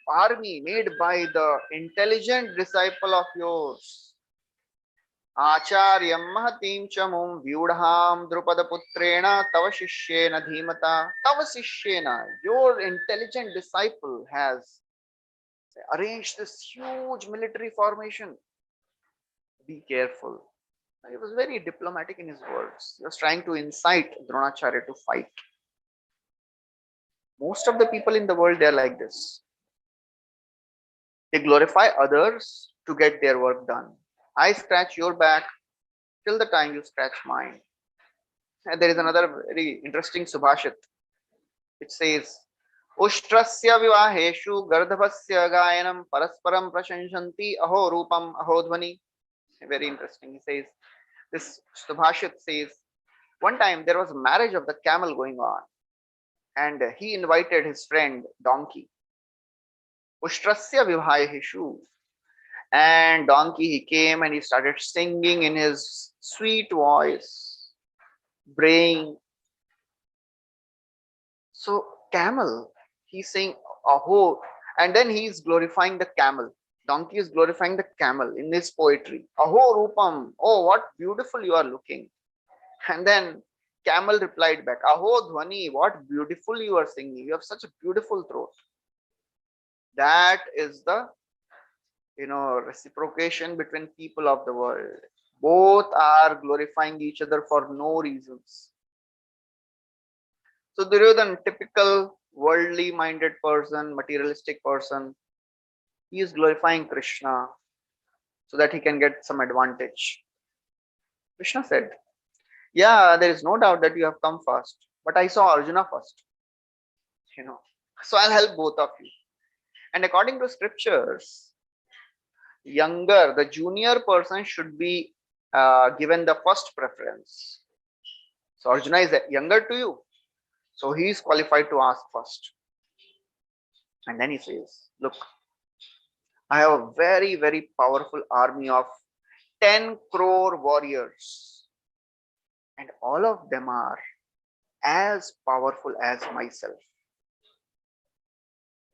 army made by the intelligent disciple of yours. Acharyam mahatim chamum vyudham Drupada-putrena tava shishyena dhimata. Tava shishyena, your intelligent disciple has arranged this huge military formation. Be careful. He was very diplomatic in his words. He was trying to incite Dronacharya to fight. Most of the people in the world, they are like this. They glorify others to get their work done. I scratch your back till the time you scratch mine. And there is another very interesting Subhashit. It says, "Ushtrasya vivaheshu gardhavasya gayanam parasparam prashanshanti aho rupam aho dhvani." Very interesting. He says, this Subhashit says, one time there was a marriage of the camel going on, and he invited his friend Donkey. Ushtrasya vivaheshu. And Donkey, he came and he started singing in his sweet voice, braying. So camel, he's saying aho, and then he's glorifying the camel. Donkey is glorifying the camel in his poetry. Aho Rupam, oh, what beautiful you are looking. And then camel replied back, Aho Dhwani, what beautiful you are singing. You have such a beautiful throat. That is the reciprocation between people of the world. Both are glorifying each other for no reasons. So Duryodhan, typical worldly minded person, materialistic person, he is glorifying Krishna so that he can get some advantage. Krishna said, yeah, there is no doubt that you have come first, but I saw Arjuna first. So I'll help both of you. And according to scriptures, the junior person should be given the first preference. So Arjuna is younger to you, so he is qualified to ask first. And then he says, look, I have a very, very powerful army of 10 crore warriors, and all of them are as powerful as myself.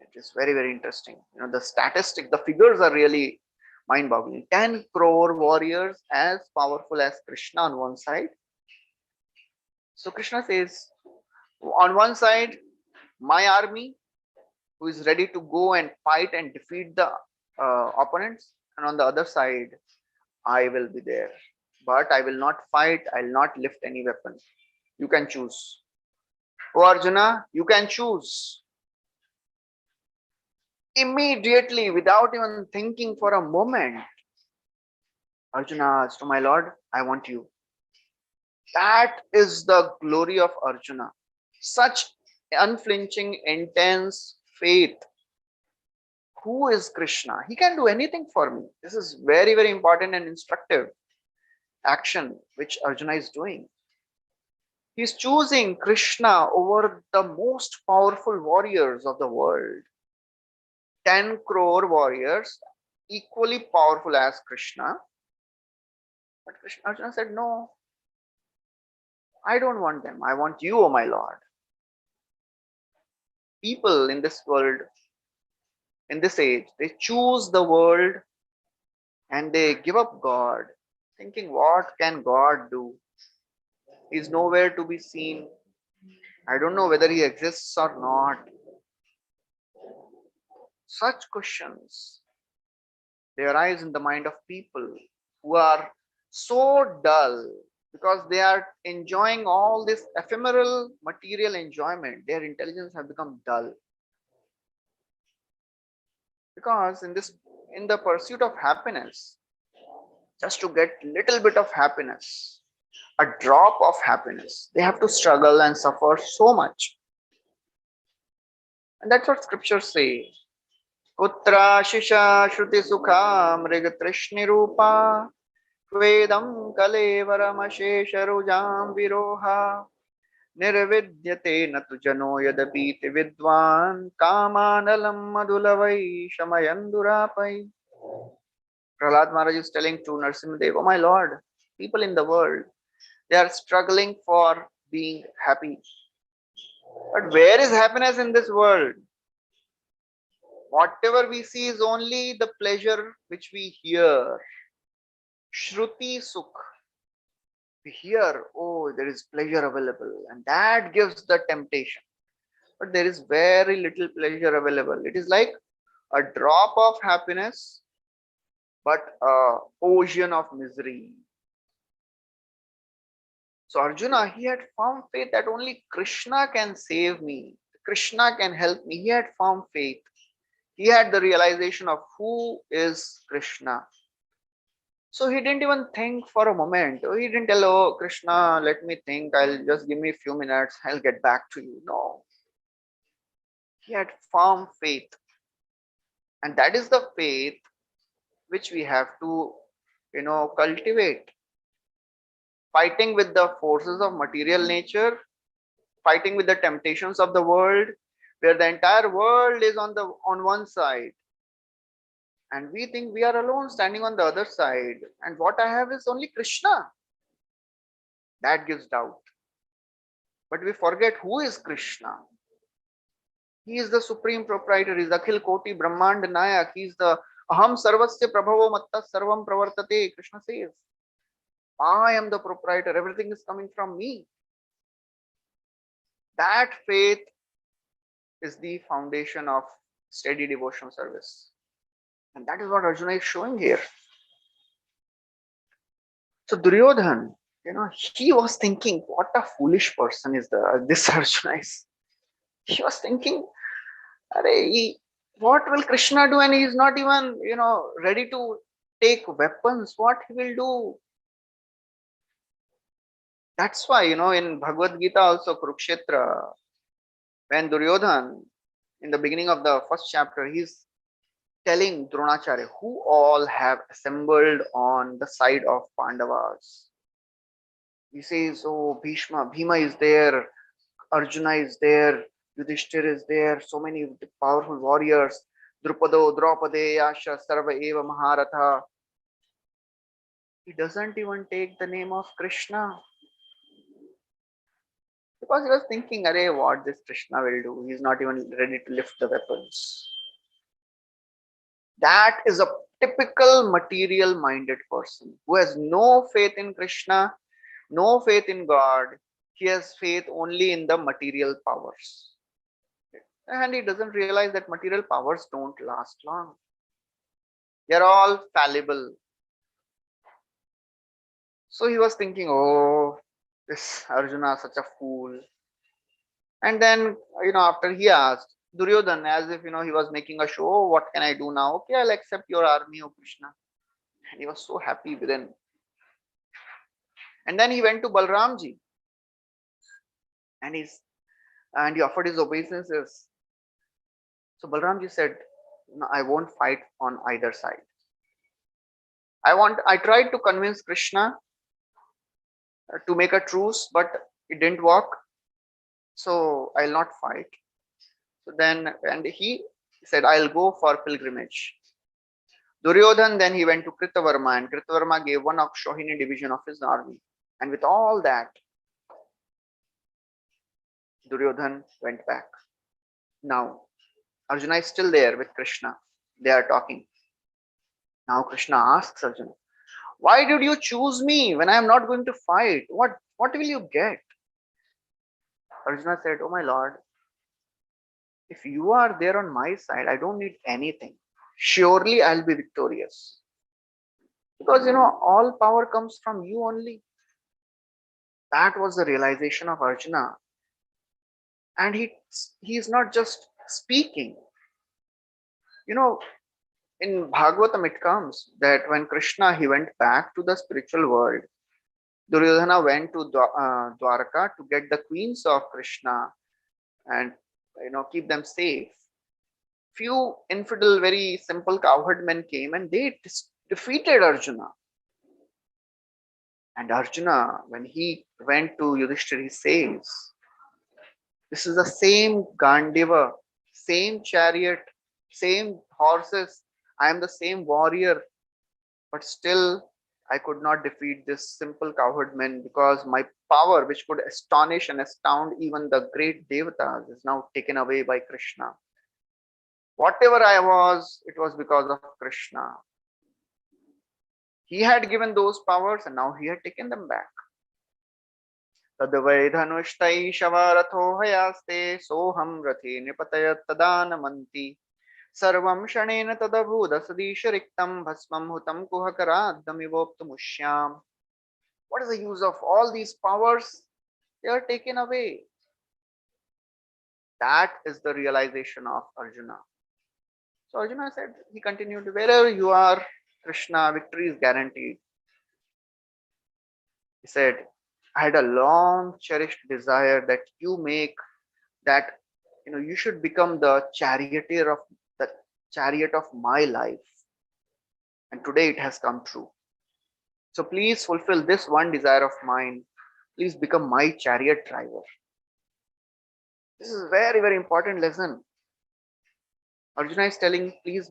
It is very, very interesting. The figures are really mind-boggling. 10 crore warriors as powerful as Krishna on one side. So Krishna says, on one side, my army, who is ready to go and fight and defeat the opponents, and on the other side, I will be there. But I will not fight, I will not lift any weapon. You can choose. Oh Arjuna, you can choose. Immediately, without even thinking for a moment, Arjuna asked, to my Lord, I want you. That is the glory of Arjuna. Such unflinching, intense faith. Who is Krishna? He can do anything for me. This is very, very important and instructive action which Arjuna is doing. He's choosing Krishna over the most powerful warriors of the world. 10 crore warriors, equally powerful as Krishna. But Arjuna said, no, I don't want them. I want you, O my Lord. People in this world, in this age, they choose the world and they give up God, thinking, what can God do? He's nowhere to be seen. I don't know whether he exists or not. Such questions, they arise in the mind of people who are so dull because they are enjoying all this ephemeral material enjoyment. Their intelligence have become dull. Because in the pursuit of happiness, just to get little bit of happiness, a drop of happiness, they have to struggle and suffer so much. And that's what scriptures say. Kutra shisha shruti sukha mriga trishni rupa Vedam kalevaramashesha rujam viroha Nirvidyate natu jano yadapiti vidwan Kamanalam madulavai shamayandurapai. Prahlad Maharaj is telling to Narasimhadev, oh my Lord, people in the world, they are struggling for being happy. But where is happiness in this world? Whatever we see is only the pleasure which we hear. Shruti Sukh. We hear, oh, there is pleasure available, and that gives the temptation. But there is very little pleasure available. It is like a drop of happiness, but an ocean of misery. So Arjuna, he had found faith that only Krishna can save me. Krishna can help me. He had found faith. He had the realization of who is Krishna. So he didn't even think for a moment. He didn't tell, oh, Krishna, let me think. I'll just give me a few minutes. I'll get back to you. No. He had firm faith. And that is the faith which we have to, cultivate. Fighting with the forces of material nature, fighting with the temptations of the world, where the entire world is on one side. And we think we are alone standing on the other side. And what I have is only Krishna. That gives doubt. But we forget who is Krishna. He is the supreme proprietor. He is Akhil Koti Brahmand Nayak. He is the Aham sarvasya prabhavo matta sarvam pravartate. Krishna says, I am the proprietor. Everything is coming from me. That faith is the foundation of steady devotional service. And that is what Arjuna is showing here. So Duryodhan, he was thinking, what a foolish person is this Arjuna is. He was thinking, what will Krishna do? And he is not even, ready to take weapons. What he will do? That's why, in Bhagavad Gita also, Kurukshetra, when Duryodhan, in the beginning of the first chapter, he's telling Dronacharya who all have assembled on the side of Pandavas. He says, oh, Bhima is there, Arjuna is there, Yudhishthir is there, so many powerful warriors, Drupado, Draupade, Yasha, Sarva Eva Maharatha. He doesn't even take the name of Krishna. Because he was thinking, what this Krishna will do? He's not even ready to lift the weapons. That is a typical material minded person who has no faith in Krishna, no faith in God. He has faith only in the material powers. And he doesn't realize that material powers don't last long. They're all fallible. So he was thinking, oh, this Arjuna is such a fool. And then, after he asked Duryodhan, as if, he was making a show, oh, what can I do now? Okay, I'll accept your army, O Krishna. And he was so happy within. And then he went to Balramji. And he offered his obeisances. So Balramji said, no, I won't fight on either side. I tried to convince Krishna to make a truce, but it didn't work. So I'll not fight. So then, and he said, I'll go for pilgrimage. Duryodhan, then he went to Kritavarma, and Kritavarma gave one Akshohini division of his army. And with all that, Duryodhan went back. Now, Arjuna is still there with Krishna. They are talking. Now Krishna asks Arjuna, why did you choose me when I am not going to fight? What will you get? Arjuna said, oh my Lord, if you are there on my side, I don't need anything. Surely I'll be victorious. Because, all power comes from you only. That was the realization of Arjuna. And he is not just speaking. In Bhagavatam it comes that when Krishna, he went back to the spiritual world, Duryodhana went to Dwarka to get the queens of Krishna and, keep them safe. Few infidel, very simple cowherd men came and they defeated Arjuna. And Arjuna, when he went to Yudhishthira, he says, this is the same Gandiva, same chariot, same horses. I am the same warrior, but still I could not defeat this simple cowherd men because my power, which could astonish and astound even the great devatas, is now taken away by Krishna. Whatever I was, it was because of Krishna. He had given those powers and now he had taken them back. Tadvai dhanushtai shavaratho hayaste soham rathe nipatayat tadanamanti sarvam shanena tadabhuda sadishariktam bhasmam hutam kuhakaradamivoptamushyam. What is the use of all these powers? They are taken away. That is the realization of Arjuna. So Arjuna said, he continued, wherever you are, Krishna, victory is guaranteed. He said, I had a long cherished desire that you make that, you should become the charioteer of the chariot of my life. And today it has come true. So please fulfill this one desire of mine. Please become my chariot driver. This is a very, very important lesson. Arjuna is telling, please,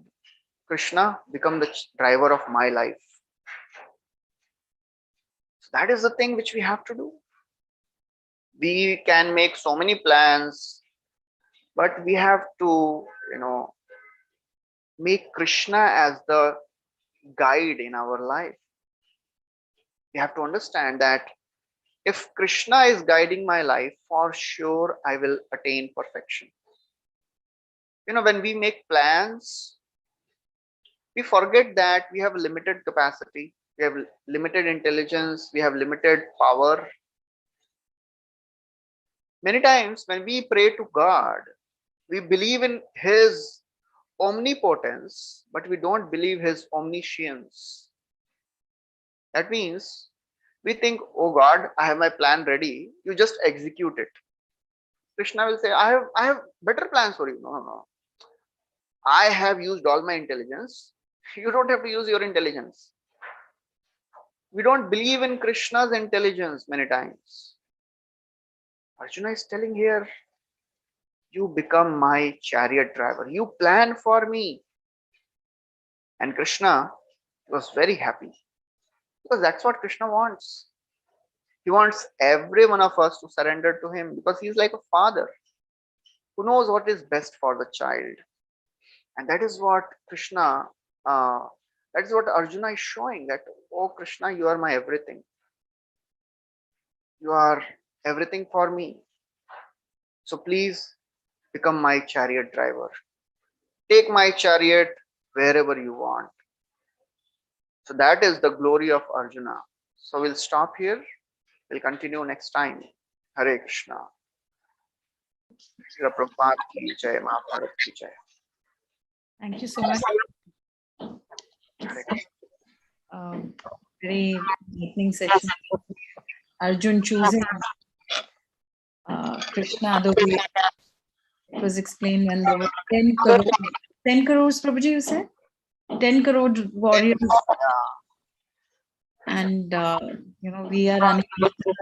Krishna, become the driver of my life. So that is the thing which we have to do. We can make so many plans, but we have to, make Krishna as the guide in our life. We have to understand that if Krishna is guiding my life, for sure I will attain perfection. When we make plans, we forget that we have limited capacity, we have limited intelligence, we have limited power. Many times when we pray to God, we believe in His omnipotence, but we don't believe His omniscience. That means we think, oh God, I have my plan ready, you just execute it. Krishna will say, I have better plans for you. No, no, no. I have used all my intelligence. You don't have to use your intelligence. We don't believe in Krishna's intelligence many times. Arjuna is telling here, you become my chariot driver. You plan for me. And Krishna was very happy because that's what Krishna wants. He wants every one of us to surrender to him because he's like a father who knows what is best for the child. And that is what Krishna, that is what Arjuna is showing, that, oh Krishna, you are my everything. You are everything for me. So please become my chariot driver. Take my chariot wherever you want. So that is the glory of Arjuna. So we'll stop here. We'll continue next time. Hare Krishna. Srila Prabhupada ki jai, Mahabharat ki jai. Thank you so much. Hare Krishna. Very enlightening session. Arjun choosing Krishna the way it was explained when there were 10 crores. 10 crores, Prabhuji, you said? 10 crore warriors. And, we are unable to,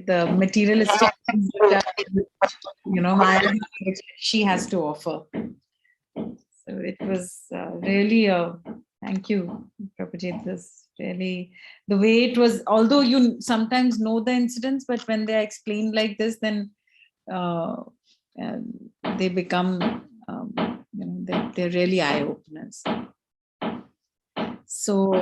the materialistic things Maya, which she has to offer. So it was really thank you, Prabhuji. This really, the way it was, although you sometimes know the incidents, but when they are explained like this, then they become, they're really eye-openers. So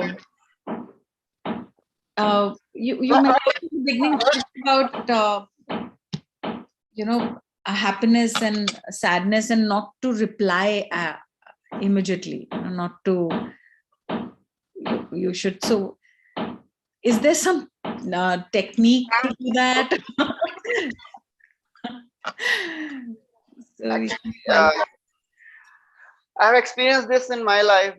you mentioned in the beginning about happiness and sadness, and not to reply immediately, not to, you should. So is there some technique to do that? So Actually, I have experienced this in my life.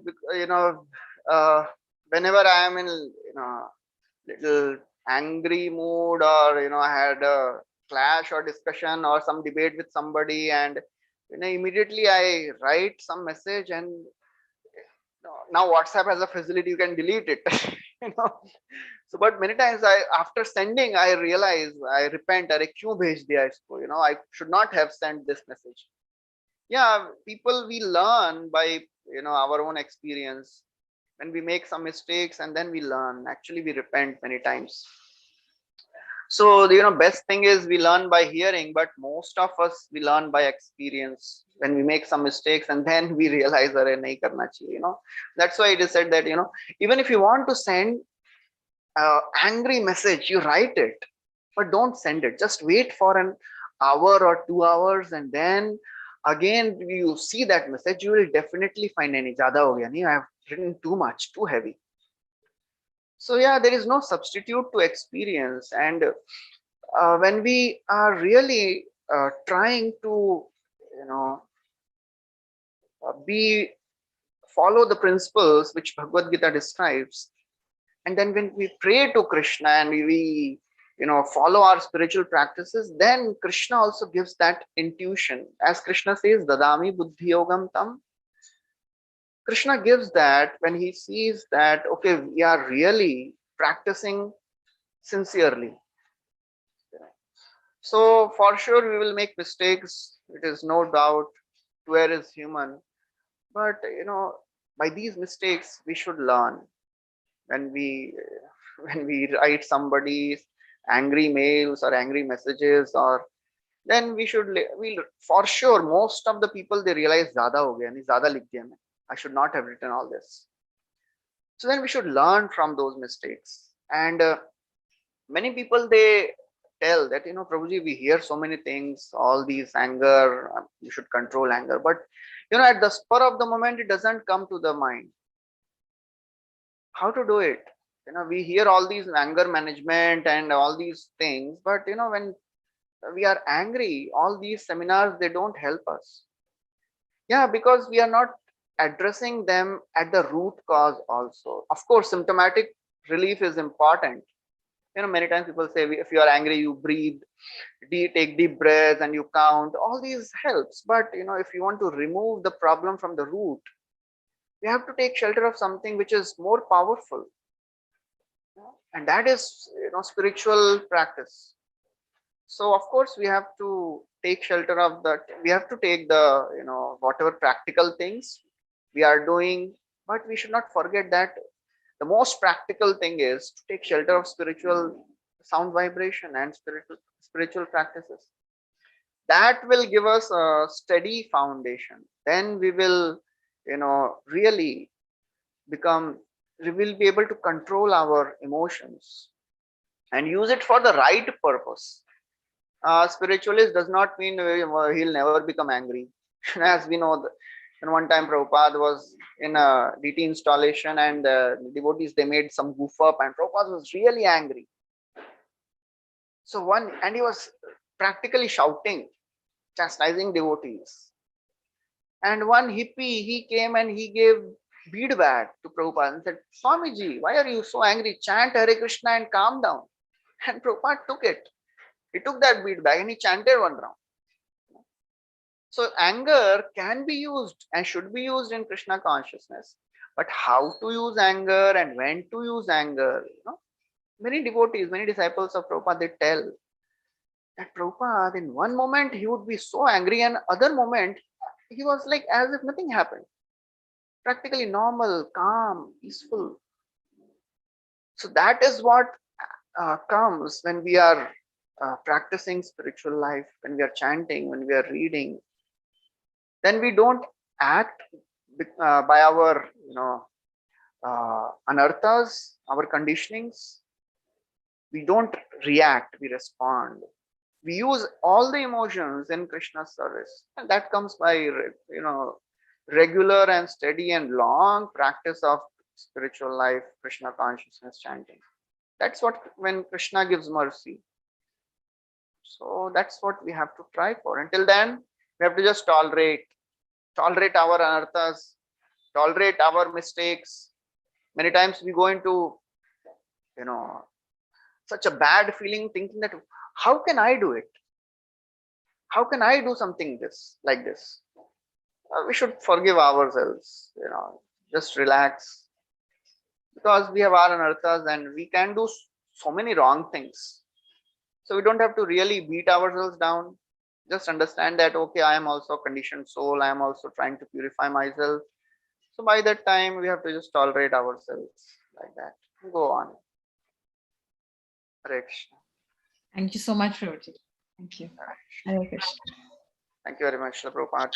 Whenever I am in little angry mood, or I had a clash or discussion or some debate with somebody, and immediately I write some message, and now WhatsApp has a facility, you can delete it. So but many times after sending, I realize, I repent, अरे क्यों भेज दिया इसको, I should not have sent this message. Yeah, people, we learn by our own experience. When we make some mistakes and then we learn, actually we repent many times. So best thing is we learn by hearing, but most of us, we learn by experience. When we make some mistakes and then we realize that nahi karna chahiye, that's why it is said that even if you want to send angry message, you write it, but don't send it. Just wait for an hour or 2 hours, and then again you see that message, you will definitely find any zyada ho gaya, nahi, I have written too much, too heavy. So yeah, there is no substitute to experience. And when we are really trying to be follow the principles which Bhagavad Gita describes, and then when we pray to Krishna and we follow our spiritual practices, then Krishna also gives that intuition. As Krishna says, Dadami buddhi yogam tam. Krishna gives that when he sees that, okay, we are really practicing sincerely. So for sure we will make mistakes. It is no doubt. Where is human? But by these mistakes we should learn. When we write somebody's angry mails or angry messages, or then we'll for sure most of the people they realize ज़्यादा हो गया नहीं ज़्यादा लिख दिया मैं. I should not have written all this. So then we should learn from those mistakes. And many people they tell that Prabhuji, we hear so many things, all these anger, you should control anger, but at the spur of the moment it doesn't come to the mind. How to do it? We hear all these anger management and all these things, but when we are angry, all these seminars they don't help us. Yeah, because we are not addressing them at the root cause also. Of course, symptomatic relief is important. Many times people say if you are angry, you breathe, take deep breaths and you count. All these helps. But if you want to remove the problem from the root, we have to take shelter of something which is more powerful. And that is spiritual practice. So of course we have to take shelter of that. We have to take the whatever practical things we are doing, but we should not forget that the most practical thing is to take shelter of spiritual sound vibration and spiritual practices. That will give us a steady foundation. Then we will really become, we will be able to control our emotions and use it for the right purpose. Spiritualist does not mean he'll never become angry. As we know, and one time Prabhupada was in a DT installation and the devotees they made some goof up and Prabhupada was really angry. So he was practically shouting, chastising devotees. And one hippie, he came and he gave bead bag to Prabhupada and said, Swamiji, why are you so angry? Chant Hare Krishna and calm down. And Prabhupada took it. He took that bead bag and he chanted one round. So anger can be used and should be used in Krishna consciousness. But how to use anger and when to use anger, many devotees, many disciples of Prabhupada, they tell that Prabhupada, in one moment he would be so angry and other moment he was like as if nothing happened. Practically normal, calm, peaceful. So that is what comes when we are practicing spiritual life, when we are chanting, when we are reading. Then we don't act by our anarthas, our conditionings. We don't react, we respond. We use all the emotions in Krishna's service, and that comes by regular and steady and long practice of spiritual life, Krishna consciousness chanting. That's what when Krishna gives mercy. So that's what we have to try for. Until then, we have to just tolerate our anarthas, tolerate our mistakes. Many times we go into such a bad feeling, thinking that how can I do it? How can I do something like this? We should forgive ourselves. Just relax, because we have our anarthas and we can do so many wrong things. So we don't have to really beat ourselves down. Just understand that okay, I am also a conditioned soul. I am also trying to purify myself. So by that time, we have to just tolerate ourselves like that. Go on. Hare Krishna. Thank you so much, Prabhuji. Thank you. Hare Krishna. Thank you very much, Prabhupada.